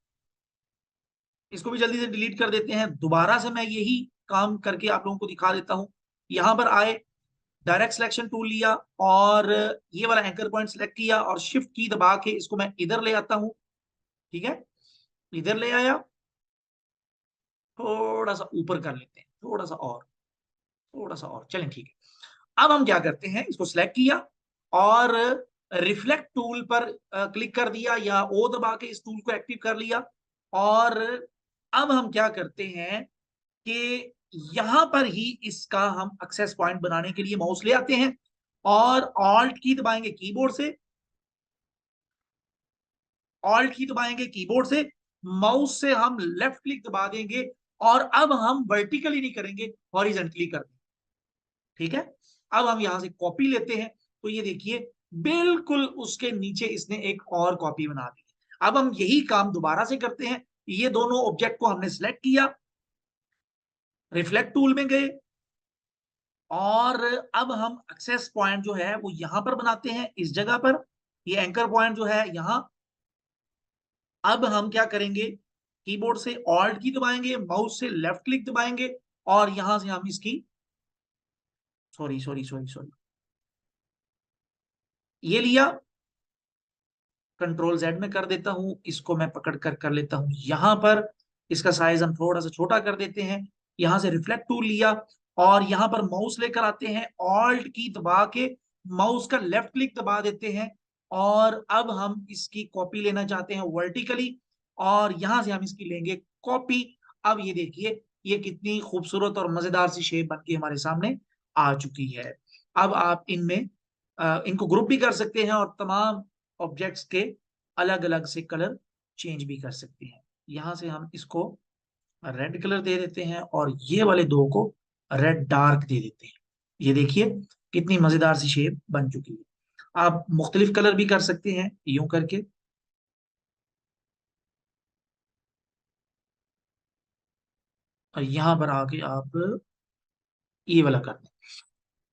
इसको भी जल्दी से डिलीट कर देते हैं। दोबारा से मैं यही काम करके आप लोगों को दिखा देता हूं। यहां पर आए, डायरेक्ट सिलेक्शन टूल लिया और ये वाला एंकर पॉइंट सिलेक्ट किया और शिफ्ट की दबा के इसको मैं इधर ले आता हूं। ठीक है, इधर ले आया, थोड़ा सा ऊपर कर लेते हैं, थोड़ा सा और चलें। ठीक है, अब हम क्या करते हैं, इसको सिलेक्ट किया और रिफ्लेक्ट टूल पर क्लिक कर दिया या ओ दबा के इस टूल को एक्टिव कर लिया। और अब हम क्या करते हैं कि यहां पर ही इसका हम एक्सेस पॉइंट बनाने के लिए माउस ले आते हैं और ऑल्ट की दबाएंगे कीबोर्ड से, ऑल्ट की दबाएंगे कीबोर्ड से, माउस से हम लेफ्ट क्लिक दबा देंगे और अब हम वर्टिकली नहीं करेंगे, हॉरिजॉन्टली कर देंगे। ठीक है, अब हम यहां से कॉपी लेते हैं तो ये देखिए बिल्कुल उसके नीचे इसने एक और कॉपी बना दी। अब हम यही काम दोबारा से करते हैं। ये दोनों ऑब्जेक्ट को हमने सिलेक्ट किया, रिफ्लेक्ट टूल में गए और अब हम एक्सेस पॉइंट जो है वो यहां पर बनाते हैं इस जगह पर। ये एंकर पॉइंट जो है यहां। अब हम क्या करेंगे, कीबोर्ड से ऑल्ट की दबाएंगे, माउस से लेफ्ट क्लिक दबाएंगे और यहां से हम इसकी, सॉरी, ये लिया, कंट्रोल जेड में कर देता हूं, इसको मैं पकड़ कर लेता हूं यहां पर, इसका साइज हम थोड़ा सा छोटा कर देते हैं। यहां से रिफ्लेक्ट टूल लिया और यहां पर माउस लेकर आते हैं, ऑल्ट की दबा के माउस का लेफ्ट क्लिक दबा देते हैं और अब हम इसकी कॉपी लेना चाहते हैं वर्टिकली और यहां से हम इसकी लेंगे कॉपी। अब ये देखिए ये कितनी खूबसूरत और मजेदार सी शेप बन के हमारे सामने आ चुकी है। अब आप इनमें इनको ग्रुप भी कर सकते हैं और तमाम ऑब्जेक्ट्स के अलग अलग से कलर चेंज भी कर सकते हैं। यहां से हम इसको रेड कलर दे देते हैं और ये वाले दो को रेड डार्क दे देते हैं। ये देखिए कितनी मजेदार सी शेप बन चुकी है। आप मुख्तलिफ कलर भी कर सकते हैं यूं करके, और यहां पर आके आप ये वाला कर दें।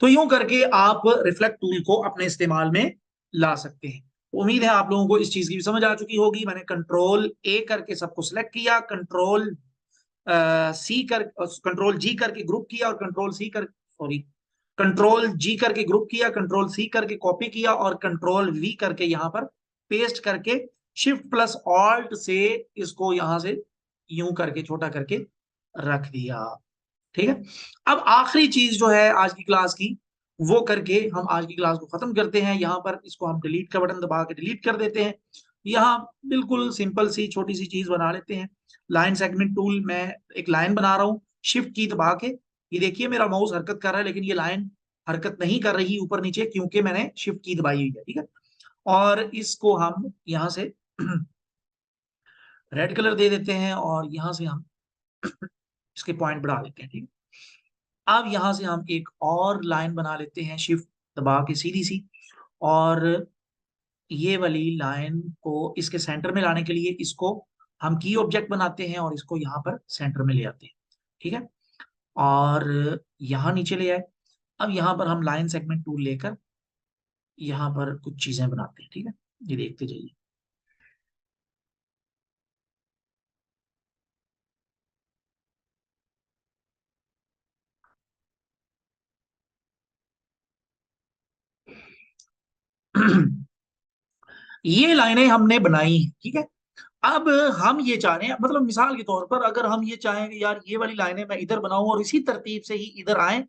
तो यूं करके आप रिफ्लेक्ट टूल को अपने इस्तेमाल में ला सकते हैं। उम्मीद है आप लोगों को इस चीज की भी समझ आ चुकी होगी। मैंने कंट्रोल ए करके सबको सिलेक्ट किया, कंट्रोल सी कर कंट्रोल जी करके ग्रुप किया, और कंट्रोल सी कर सॉरी कंट्रोल जी करके ग्रुप किया, कंट्रोल सी करके कॉपी किया, और कंट्रोल वी करके यहां पर पेस्ट करके शिफ्ट प्लस ऑल्ट से इसको यहां से यूं करके छोटा करके रख दिया। ठीक है। अब आखिरी चीज जो है आज की क्लास की, वो करके हम आज की क्लास को खत्म करते हैं। यहाँ पर इसको हम डिलीट का बटन दबा के डिलीट कर देते हैं। यहाँ बिल्कुल सिंपल सी छोटी सी चीज बना लेते हैं। लाइन सेगमेंट टूल, मैं एक लाइन बना रहा हूँ शिफ्ट की दबा के। ये देखिए मेरा माउस हरकत कर रहा है, लेकिन ये लाइन हरकत नहीं कर रही ऊपर नीचे, क्योंकि मैंने शिफ्ट की दबाई हुई है। ठीक है। और इसको हम यहाँ से रेड कलर दे देते हैं, और यहाँ से हम इसके पॉइंट बढ़ा देते हैं। ठीक है। अब यहां से हम एक और लाइन बना लेते हैं शिफ्ट दबा के सीधी सी, और ये वाली लाइन को इसके सेंटर में लाने के लिए इसको हम की ऑब्जेक्ट बनाते हैं और इसको यहाँ पर सेंटर में ले आते हैं। ठीक है। और यहाँ नीचे ले आए। अब यहाँ पर हम लाइन सेगमेंट टूल लेकर यहाँ पर कुछ चीजें बनाते हैं। ठीक है। ये देखते जाइए। ये लाइनें हमने बनाई हैं। ठीक है। अब हम ये चाह रहे हैं, मतलब मिसाल के तौर पर अगर हम ये चाहें कि यार ये वाली लाइनें मैं इधर बनाऊं और इसी तरतीब से ही इधर आए,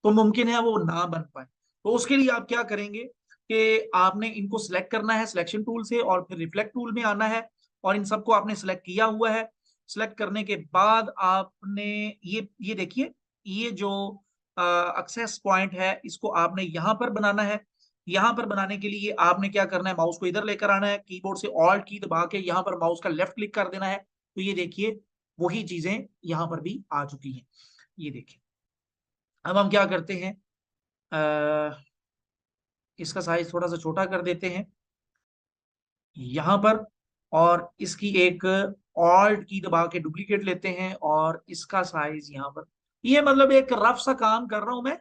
तो मुमकिन है वो ना बन पाए। तो उसके लिए आप क्या करेंगे कि आपने इनको सिलेक्ट करना है सिलेक्शन टूल से, और फिर रिफ्लेक्ट टूल में आना है, और इन सबको आपने सिलेक्ट किया हुआ है। सिलेक्ट करने के बाद आपने ये देखिए, ये जो एक्सेस पॉइंट है इसको आपने यहां पर बनाना है। यहां पर बनाने के लिए आपने क्या करना है, माउस को इधर लेकर आना है, कीबोर्ड से ऑल्ट की दबा के यहां पर माउस का लेफ्ट क्लिक कर देना है। तो ये देखिए वही चीजें यहां पर भी आ चुकी हैं। ये देखिए। अब हम क्या करते हैं, इसका साइज थोड़ा सा छोटा कर देते हैं यहां पर, और इसकी एक ऑल्ट की दबा के डुप्लीकेट लेते हैं, और इसका साइज यहां पर, ये मतलब एक रफ सा काम कर रहा हूं मैं,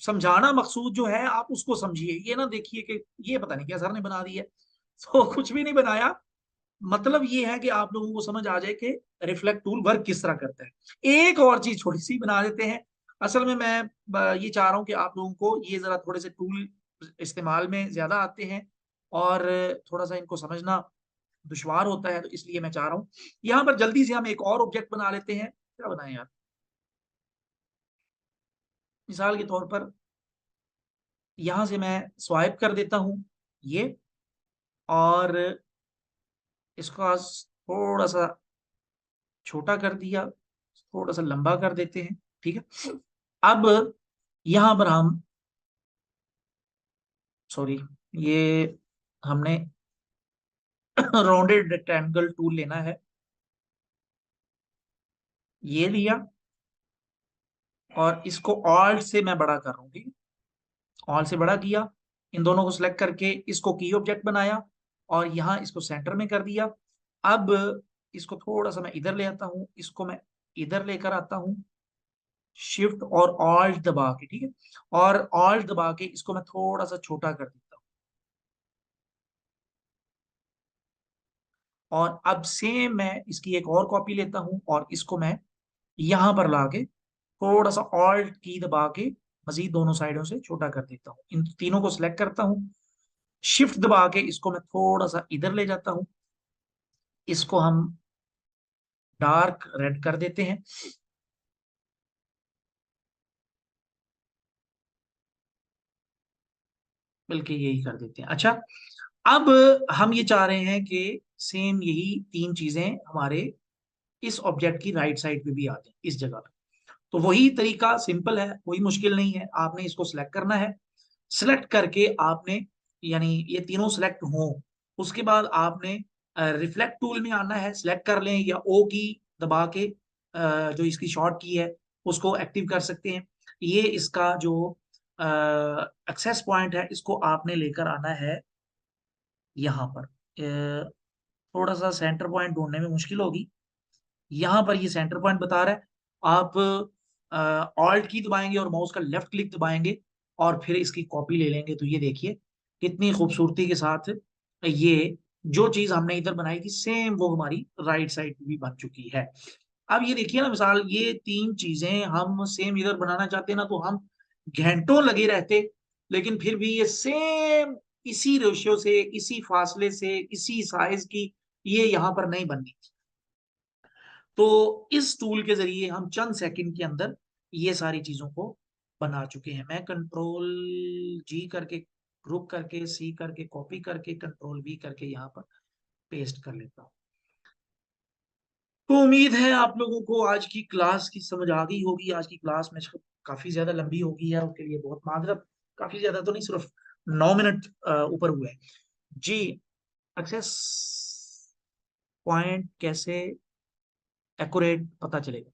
समझाना मकसूद जो है आप उसको समझिए। ये ना देखिए कि ये पता नहीं क्या सर ने बना दिया है। तो कुछ भी नहीं बनाया, मतलब ये है कि आप लोगों को समझ आ जाए कि रिफ्लेक्ट टूल वर्क किस तरह करता है। एक और चीज छोटी सी बना देते हैं। असल में मैं ये चाह रहा हूं कि आप लोगों को ये जरा थोड़े से टूल इस्तेमाल में ज्यादा आते हैं, और थोड़ा सा इनको समझना दुश्वार होता है, तो इसलिए मैं चाह रहा हूँ यहाँ पर जल्दी से हम एक और ऑब्जेक्ट बना लेते हैं। क्या बनाए यार, मिसाल के तौर पर यहां से मैं स्वाइप कर देता हूं ये, और इसका थोड़ा सा छोटा कर दिया, थोड़ा सा लंबा कर देते हैं। ठीक है। अब यहां पर हम सॉरी, ये हमने राउंडेड रेक्टेंगल टूल लेना है। ये लिया, और इसको ऑल्ट से मैं बड़ा कर रहा हूँ। ठीक है। ऑल्ट से बड़ा किया, इन दोनों को सिलेक्ट करके इसको की ऑब्जेक्ट बनाया, और यहाँ इसको सेंटर में कर दिया। अब इसको थोड़ा सा मैं इधर ले आता हूँ, इसको मैं इधर लेकर आता हूँ शिफ्ट और ऑल्ट दबा के। ठीक है। और ऑल्ट दबा के इसको मैं थोड़ा सा छोटा कर देता हूँ, और अब सेम मैं इसकी एक और कॉपी लेता हूं, और इसको मैं यहां पर लाके थोड़ा सा ऑल्ट की दबा के मजीद दोनों साइडों से छोटा कर देता हूं। इन तीनों को सिलेक्ट करता हूं, शिफ्ट दबा के इसको मैं थोड़ा सा इधर ले जाता हूं, इसको हम डार्क रेड कर देते हैं। बल्कि यही कर देते हैं। अच्छा, अब हम ये चाह रहे हैं कि सेम यही तीन चीजें हमारे इस ऑब्जेक्ट की राइट साइड पे भी आ जाए इस जगह पे। तो वही तरीका सिंपल है, कोई मुश्किल नहीं है। आपने इसको सिलेक्ट करना है, सिलेक्ट करके आपने, यानी ये तीनों सिलेक्ट हो, उसके बाद आपने रिफ्लेक्ट टूल में आना है, सिलेक्ट कर लें, या ओ की दबा के जो इसकी शॉर्ट की है उसको एक्टिव कर सकते हैं। ये इसका जो एक्सेस पॉइंट है इसको आपने लेकर आना है यहाँ पर। थोड़ा सा सेंटर पॉइंट ढूंढने में मुश्किल होगी, यहाँ पर ये सेंटर पॉइंट बता रहा है। आप ऑल्ट की दबाएंगे और माउस का लेफ्ट क्लिक दबाएंगे, और फिर इसकी कॉपी ले लेंगे। तो ये देखिए कितनी खूबसूरती के साथ ये जो चीज हमने इधर बनाई थी सेम वो हमारी राइट साइड भी बन चुकी है। अब ये देखिए ना, मिसाल ये तीन चीजें हम सेम इधर बनाना चाहते ना तो हम घंटों लगे रहते, लेकिन फिर भी ये सेम इसी रेशियो से, इसी फासले से, इसी साइज की ये यहां पर नहीं बननी। तो इस टूल के जरिए हम चंद सेकंड के अंदर ये सारी चीजों को बना चुके हैं। मैं कंट्रोल जी करके, ग्रुप करके, सी करके, कॉपी करके, कंट्रोल वी करके यहाँ पर पेस्ट कर लेता हूँ। तो उम्मीद है आप लोगों को आज की क्लास की समझ आ गई होगी। आज की क्लास में काफी ज्यादा लंबी हो गई है, उसके लिए बहुत माजरत। काफी ज्यादा तो नहीं, सिर्फ 9 मिनट ऊपर हुए हैं जी। एक्सेस पॉइंट कैसे एक्यूरेट पता चलेगा?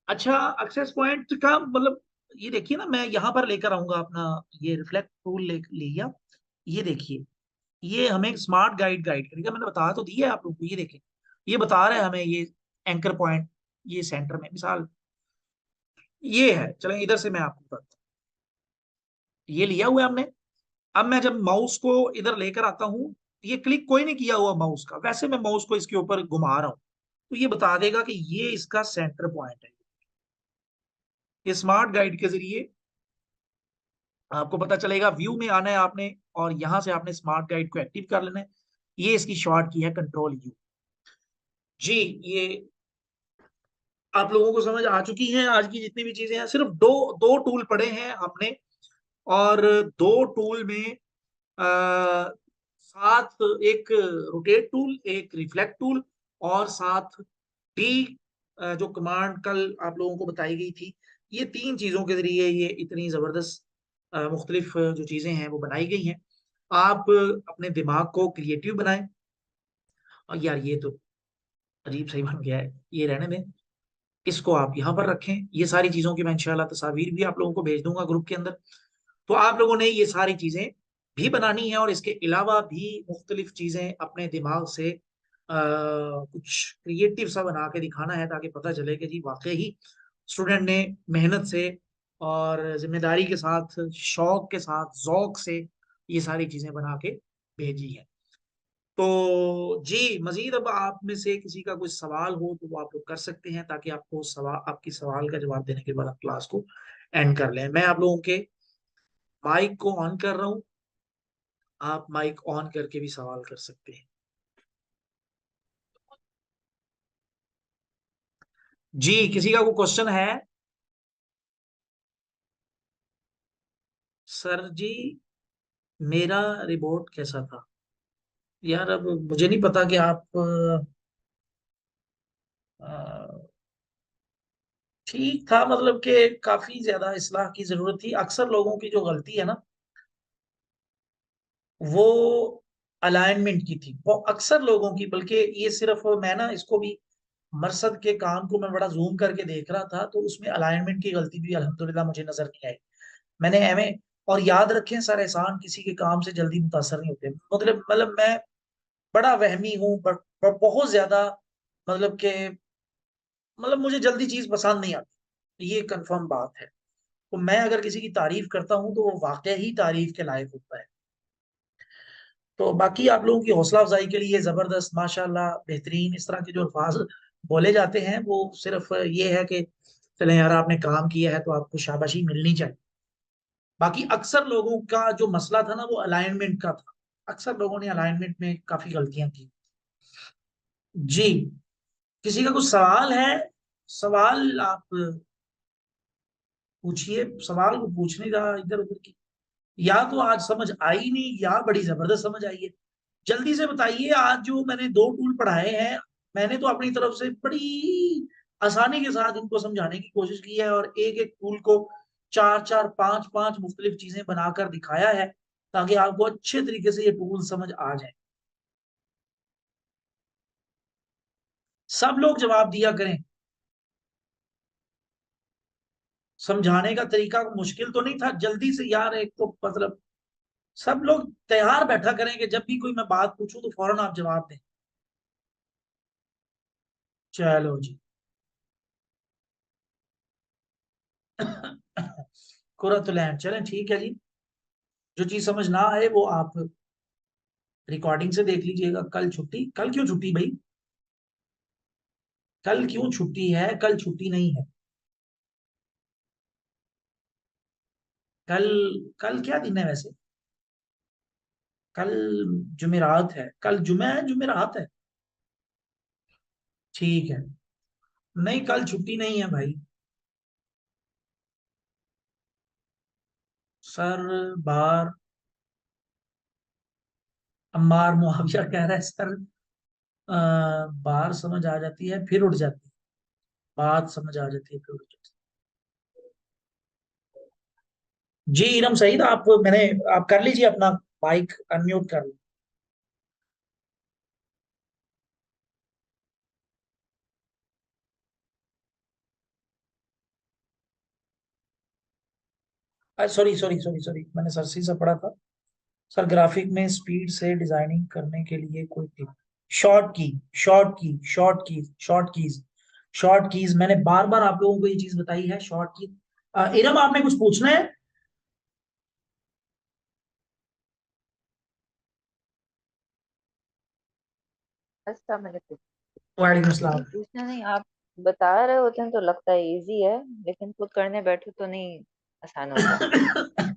अच्छा, एक्सेस पॉइंट का मतलब ये देखिए ना, मैं यहाँ पर लेकर आऊंगा अपना ये रिफ्लेक्ट टूल ले लिया। ये देखिए, ये हमें स्मार्ट गाइड गाइड करेगा। मैंने बता तो दिया है आप लोगों को, ये देखें, ये बता रहा है हमें ये एंकर पॉइंट, ये सेंटर में मिसाल ये है। चलें इधर से मैं आपको बताता हूँ। ये लिया हुआ है हमने। अब मैं जब माउस को इधर लेकर आता हूँ, ये क्लिक कोई नहीं किया हुआ माउस का, वैसे मैं माउस को इसके ऊपर घुमा रहा हूँ तो ये बता देगा कि ये इसका सेंटर पॉइंट है। ये स्मार्ट गाइड के जरिए आपको पता चलेगा। व्यू में आना है आपने और यहां से आपने स्मार्ट गाइड को एक्टिव कर लेना है। ये इसकी शॉर्ट की है कंट्रोल यू जी। ये आप लोगों को समझ आ चुकी है। आज की जितनी भी चीजें हैं, सिर्फ दो दो टूल पढ़े हैं हमने, और दो टूल में साथ एक रोटेट टूल, एक रिफ्लेक्ट टूल, और साथ डी जो कमांड कल आप लोगों को बताई गई थी। ये तीन चीजों के जरिए ये इतनी जबरदस्त मुख्तलिफ जो चीजें हैं वो बनाई गई हैं। आप अपने दिमाग को क्रिएटिव बनाएं। और यार ये तो अजीब सही बन गया है, ये रहने दें, इसको आप यहाँ पर रखें। ये सारी चीजों की मैं इंशाल्लाह तस्वीर भी आप लोगों को भेज दूंगा ग्रुप के अंदर। तो आप लोगों ने ये सारी चीजें भी बनानी है, और इसके अलावा भी मुख्तलिफ चीजें अपने दिमाग से कुछ क्रिएटिव सा बना के दिखाना है, ताकि पता चले कि जी वाकई ही स्टूडेंट ने मेहनत से और जिम्मेदारी के साथ, शौक के साथ, जौक से ये सारी चीजें बना के भेजी है। तो जी मजीद अब आप में से किसी का कोई सवाल हो तो वो आप लोग कर सकते हैं, ताकि आपको सवाल, आपकी सवाल का जवाब देने के बाद आप क्लास को एंड कर लें। मैं आप लोगों के माइक को ऑन कर रहा हूं, आप माइक ऑन करके भी सवाल कर सकते हैं जी। किसी का कोई क्वेश्चन है? सर जी, मेरा रिपोर्ट कैसा था? यार अब मुझे नहीं पता कि आप अ, ठीक था, मतलब कि काफी ज्यादा इस्लाह की जरूरत थी। अक्सर लोगों की जो गलती है ना, वो अलाइनमेंट की थी, वो अक्सर लोगों की। बल्कि ये सिर्फ मैं ना इसको भी, मरसद के काम को मैं बड़ा जूम करके देख रहा था तो उसमें अलाइनमेंट की गलती भी अल्हम्दुलिल्लाह मुझे नजर नहीं आई। मैंने एमए, और याद रखें सर, एहसान किसी के काम से जल्दी मुतासर नहीं होते। मतलब मैं बड़ा वहमी हूँ, बहुत ज्यादा, मतलब कि मतलब मुझे जल्दी चीज पसंद नहीं आती, ये कंफर्म बात है। तो मैं अगर किसी की तारीफ करता हूँ तो वो वाकई ही तारीफ के लायक होता है। तो बाकी आप लोगों की हौसला अफजाई के लिए जबरदस्त, माशाल्लाह, बेहतरीन, इस तरह के जो अल्फाज बोले जाते हैं वो सिर्फ ये है कि चले यार आपने काम किया है तो आपको शाबाशी मिलनी चाहिए। बाकी अक्सर लोगों का जो मसला था ना वो अलाइनमेंट का था। अक्सर लोगों ने अलाइनमेंट में काफी गलतियां की जी। किसी का कुछ सवाल है? सवाल आप पूछिए, सवाल को पूछने का इधर उधर की, या तो आज समझ आई नहीं या बड़ी जबरदस्त समझ आई है। जल्दी से बताइए। आज जो मैंने दो टूल पढ़ाए हैं, मैंने तो अपनी तरफ से बड़ी आसानी के साथ इनको समझाने की कोशिश की है, और एक एक टूल को चार चार पांच पांच मुख्तलिफ चीजें बनाकर दिखाया है, ताकि आपको अच्छे तरीके से ये टूल समझ आ जाए। सब लोग जवाब दिया करें। समझाने का तरीका मुश्किल तो नहीं था, जल्दी से यार, एक तो मतलब सब लोग तैयार बैठा करें कि जब भी कोई मैं बात पूछूं तो फौरन आप जवाब दें। चलो जी। कुरतुलैन, चलें ठीक है जी। जो चीज समझ ना आए वो आप रिकॉर्डिंग से देख लीजिएगा। कल छुट्टी, कल क्यों छुट्टी भाई? कल क्यों छुट्टी है? कल छुट्टी नहीं है। कल, कल क्या दिन है वैसे? कल जुमेरात है। कल जुमे है, जुमेरात है। ठीक है। नहीं, कल छुट्टी नहीं है भाई। सर, बार, अम्मार मुआविया कह रहा है सर। बार समझ आ जाती है फिर उड़ जाती है, बात समझ आ जाती है फिर उड़ जाती है। जी इरम सईद, आप मैंने, आप कर लीजिए अपना माइक अनम्यूट कर लीजिए। सॉरी सॉरी सॉरी सॉरी, मैंने सरसी से पढ़ा था। सर ग्राफिक में स्पीड से डिजाइनिंग करने के लिए कोई टिप? शॉर्ट की, शॉर्ट की, short keys, short keys, short keys, मैंने बार बार आप लोगों को ये चीज बताई है, शॉर्ट की। इरम आपने कुछ पूछना है? अच्छा, मैंने कुछ वालेकुम अस्सलाम। पूछना नहीं, आप बता रहे होते हैं तो लगता है इजी है, लेकिन खुद करने बैठो तो नहीं आसान होता।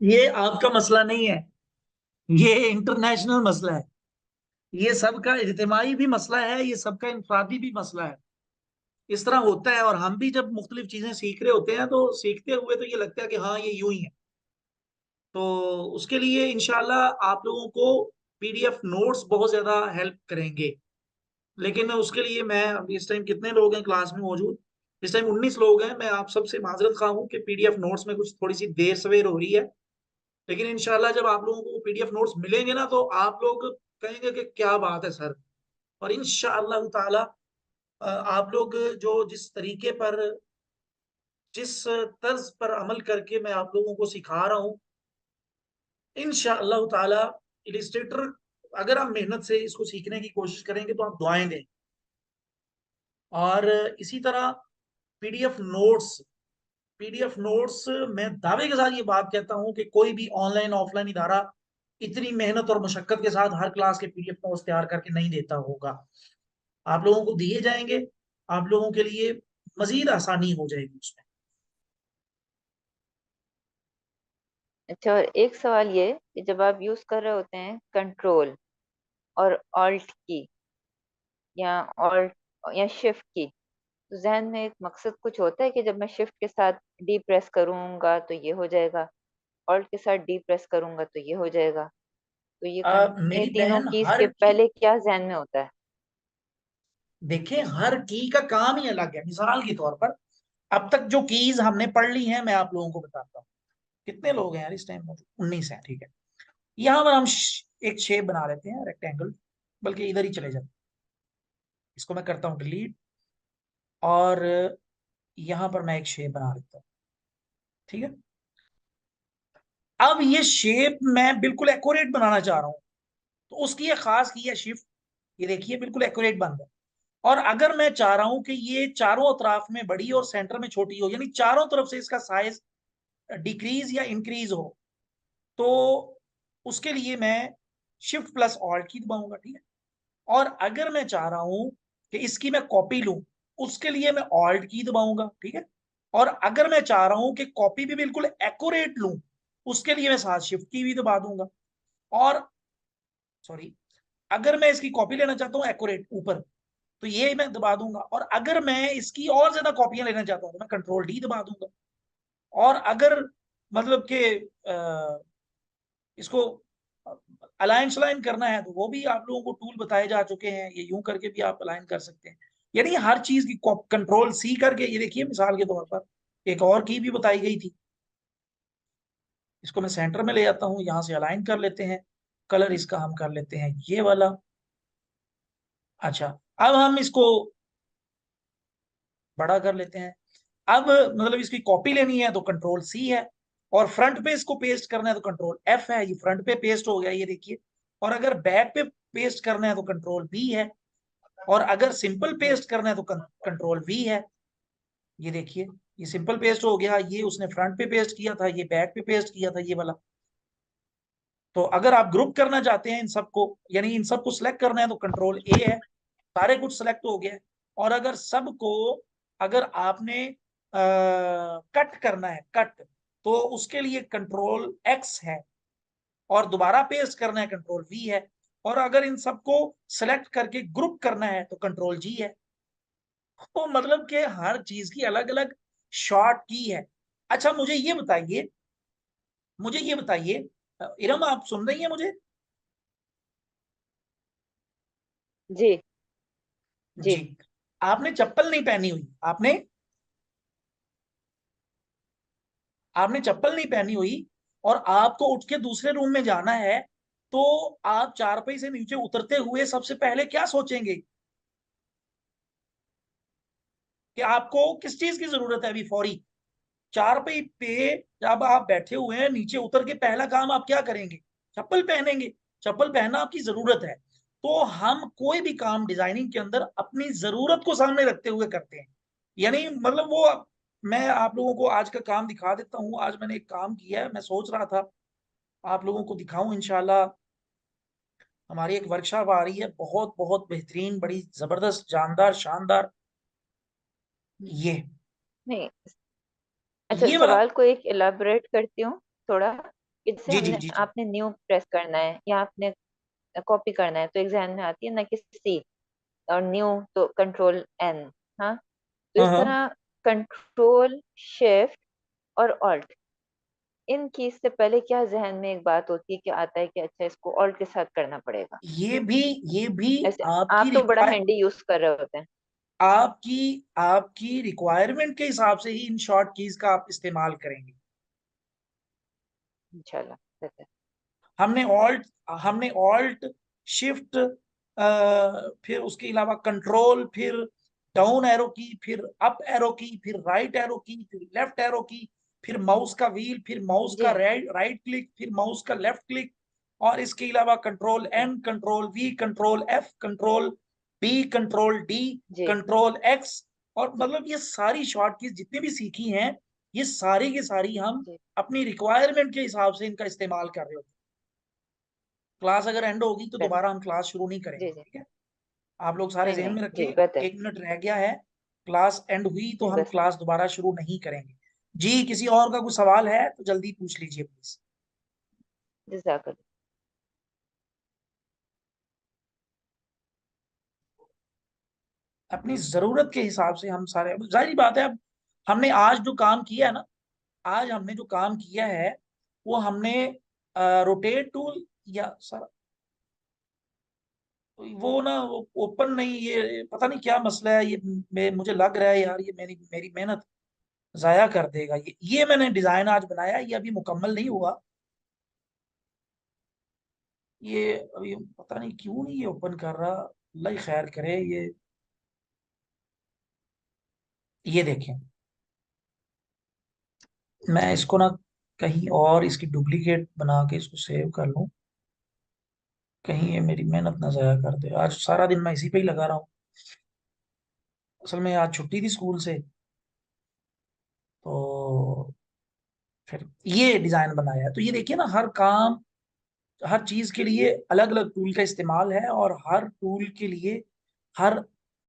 ये आपका मसला नहीं है, ये इंटरनेशनल मसला है। ये सबका इज्तिमाई भी मसला है, ये सबका इनफरादी भी मसला है। इस तरह होता है, और हम भी जब मुख्तलिफ चीजें सीख रहे होते हैं तो सीखते हुए तो ये लगता है कि हाँ ये यूं ही है। तो उसके लिए इंशाल्लाह आप लोगों को पीडीएफ नोट्स बहुत ज्यादा हेल्प करेंगे। लेकिन उसके लिए मैं, अब इस टाइम कितने लोग हैं क्लास में मौजूद? इस टाइम 19 लोग हैं। मैं आप सबसे माजरत खा हूँ कि पीडीएफ नोट्स में कुछ थोड़ी सी देर सवेर हो रही है। लेकिन इंशाल्लाह जब आप लोगों को पीडीएफ नोट्स मिलेंगे ना तो आप लोग कहेंगे कि क्या बात है सर। और इंशाअल्लाह ताला आप लोग जो जिस तरीके पर, जिस तर्ज पर अमल करके मैं आप लोगों को सिखा रहा हूँ, इंशाअल्लाह ताला इलिस्ट्रेटर, अगर आप मेहनत से इसको सीखने की कोशिश करेंगे तो आप दुआएं दें। और इसी तरह पीडीएफ नोट्स, पीडीएफ नोट्स, मैं दावे के साथ ये बात कहता हूं कि कोई भी ऑनलाइन ऑफलाइन इदारा इतनी मेहनत और मशक्कत के साथ हर क्लास के पीडीएफ नोट्स तैयार करके नहीं देता होगा। आप लोगों को दिए जाएंगे, आप लोगों के लिए मजीद आसानी हो जाएगी उसमें। अच्छा, और एक सवाल ये कि जब आप यूज कर रहे होते हैं कंट्रोल और ऑल्ट की, या ऑल्ट या शिफ्ट की, तो जहन में एक मकसद कुछ होता है कि जब मैं शिफ्ट के साथ डी प्रेस करूंगा तो ये हो जाएगा, ऑल्ट के साथ डी प्रेस करूंगा तो ये हो जाएगा, तो ये मेरी तीनों बहन, कीज हर के की, पहले क्या जहन में होता है? देखें हर की का काम ही अलग है। मिसाल के तौर पर अब तक जो कीज हमने पढ़ ली हैं मैं आप लोगों को बताता हूँ। कितने लोग हैं यार इस टाइम मौजूद? 19 हैं, ठीक है। यहाँ पर हम एक शेप बना लेते हैं, रेक्टेंगल। बल्कि इधर ही चले जाते हैं, इसको मैं करता हूँ डिलीट, और यहाँ पर मैं एक शेप बना लेता हूँ, ठीक है। अब ये शेप मैं बिल्कुल एक्यूरेट बनाना चाह रहा हूँ, तो उसकी ये खास की है शिफ्ट। ये देखिए बिल्कुल एक्यूरेट बन गया। और अगर मैं चाह रहा हूं कि ये चारों अतराफ में बड़ी और सेंटर में छोटी हो, यानी चारों तरफ से इसका साइज डिक्रीज या इंक्रीज हो, तो उसके लिए मैं शिफ्ट प्लस ऑल्ट की दबाऊंगा, ठीक है। और अगर मैं चाह रहा हूं कि इसकी मैं कॉपी लूं, उसके लिए मैं ऑल्ट की दबाऊंगा, ठीक है। और अगर मैं चाह रहा हूं कि कॉपी भी बिल्कुल एक्यूरेट लूं, उसके लिए मैं साथ शिफ्ट की भी दबा दूंगा। और सॉरी, अगर मैं इसकी कॉपी लेना चाहता हूँ एक्यूरेट ऊपर, तो ये मैं दबा दूंगा। और अगर मैं इसकी और ज्यादा कॉपियां लेना चाहता हूँ तो मैं कंट्रोल डी दबा दूंगा। और अगर मतलब कि इसको अलाइन सलाइन करना है तो वो भी आप लोगों को टूल बताए जा चुके हैं, ये यूं करके भी आप अलाइन कर सकते हैं। यानी हर चीज की कंट्रोल सी करके, ये देखिए मिसाल के तौर पर एक और की भी बताई गई थी। इसको मैं सेंटर में ले जाता हूँ, यहां से अलाइन कर लेते हैं। कलर इसका हम कर लेते हैं ये वाला। अच्छा, अब हम इसको बड़ा कर लेते हैं। अब मतलब इसकी कॉपी लेनी है तो कंट्रोल सी है, और फ्रंट पे इसको पेस्ट करना है तो कंट्रोल एफ है। ये फ्रंट पे पेस्ट हो गया, ये देखिए। और अगर बैक पे पेस्ट करना है तो कंट्रोल बी है। और अगर सिंपल पेस्ट करना है तो कंट्रोल वी है, ये देखिए। ये सिंपल पेस्ट हो गया, ये उसने फ्रंट पे पेस्ट किया था, ये बैक पे पेस्ट किया था, ये वाला। तो अगर आप ग्रुप करना चाहते हैं इन सबको, यानी इन सबको सिलेक्ट करना है, तो कंट्रोल ए है, सारे कुछ सिलेक्ट हो गया। और अगर सबको, अगर आपने कट करना है, कट, तो उसके लिए कंट्रोल एक्स है, और दोबारा पेस्ट करना है कंट्रोल वी है। और अगर इन सबको सेलेक्ट करके ग्रुप करना है तो कंट्रोल जी है। तो मतलब कि हर चीज की अलग अलग शॉर्ट की है। अच्छा मुझे ये बताइए, मुझे ये बताइए, इरम आप सुन रही हैं मुझे? जी जी। जी। आपने चप्पल नहीं पहनी हुई, आपने आपने चप्पल नहीं पहनी हुई, और आपको उठ के दूसरे रूम में जाना है, तो आप चारपाई से नीचे उतरते हुए सबसे पहले क्या सोचेंगे कि आपको किस चीज की जरूरत है अभी फौरी? चारपाई पे जब आप बैठे हुए हैं, नीचे उतर के पहला काम आप क्या करेंगे? चप्पल पहनेंगे। चप्पल पहनना आपकी जरूरत है। तो हम कोई भी काम डिजाइनिंग के अंदर अपनी जरूरत को सामने रखते हुए करते हैं। यानी मतलब वो, मैं आप लोगों को आज का काम दिखा देता हूँ। आज मैंने एक काम किया है, मैं सोच रहा था आप लोगों को दिखाऊं इंशाल्लाह। हमारी एक वर्कशॉप आ रही है, बहुत बहुत बेहतरीन, बड़ी जबरदस्त, जानदार, शानदार। ये नहीं, अच्छा, ये वाला। सवाल को एक इलाबोरेट करती हूँ थोड़ा। कि जैसे जी जी हमने, जी जी। आपने न्यू प्रेस करना है या आपने कॉपी करना है तो एक ध्यान में आती है ना कि सी, और न्यू तो कंट्रोल एन। हाँ, तो हाँ इस हाँ। तरह कंट्रोल शिफ्ट और ऑल्ट, इन कीज से पहले क्या जहन में एक बात होती है कि आता है कि अच्छा इसको ऑल्ट के साथ करना पड़ेगा? ये भी, ये भी ऐसे आपकी आप तो बड़ा रिक्वायर, हैंडी यूज कर रहे होते हैं। आपकी आपकी रिक्वायरमेंट के हिसाब से ही इन शॉर्ट कीज का आप इस्तेमाल करेंगे। इंशाल्लाह बेहतर। हमने ऑल्ट शिफ्ट, फिर उसके अलावा कंट्रोल, फिर डाउन एरो की, फिर अप एरो की, फिर राइट एरो की, फिर लेफ्ट एरो की, फिर माउस का व्हील, फिर माउस जी का हाँ। राइट राइट क्लिक, फिर माउस का लेफ्ट क्लिक। और इसके अलावा control G N, control V, control F, control B, control D, जी कंट्रोल एक्स। और मतलब ये सारी शॉर्ट कीज जितनी भी सीखी हैं, ये सारी की सारी हम जी अपनी रिक्वायरमेंट के हिसाब से इनका इस्तेमाल कर रहे होते हैं। क्लास अगर एंड होगी तो बेहतर। दोबारा हम क्लास शुरू नहीं करेंगे, जी जी। ठीक है? आप लोग सारे नहीं जहन नहीं, में रखिए। जी बेहतर। 1 मिनट रह गया है, क्लास एंड हुई तो जी हम बस। क्लास दोबारा शुरू नहीं करेंगे। जी, किसी और का कोई सवाल है तो जल्दी पूछ लीजिए प्लीज। जज़ाकल्लाह। अपनी जरूरत के हिसाब से हम सारे, जाहिर बात है, अब हमने आज जो काम किया है ना, आज हमने जो काम किया है, वो हमने रोटेट टूल, या सर वो ना, वो ओपन नहीं, ये पता नहीं क्या मसला है, ये मुझे लग रहा है यार, ये मेरी मेरी मेहनत जाया कर देगा। ये मैंने डिजाइन आज बनाया, ये अभी मुकम्मल नहीं हुआ। ये अभी पता नहीं क्यों नहीं ये ओपन कर रहा, अल्लाह ही खैर करे। ये देखें, मैं इसको ना कहीं और इसकी डुप्लीकेट बना के इसको सेव कर लूं, कहीं ये मेरी मेहनत ना जाया कर दे। आज सारा दिन मैं इसी पे ही लगा रहा हूँ। असल में आज छुट्टी थी स्कूल से, तो फिर ये डिजाइन बनाया है। तो ये देखिए ना, हर काम, हर चीज के लिए अलग अलग टूल का इस्तेमाल है, और हर टूल के लिए, हर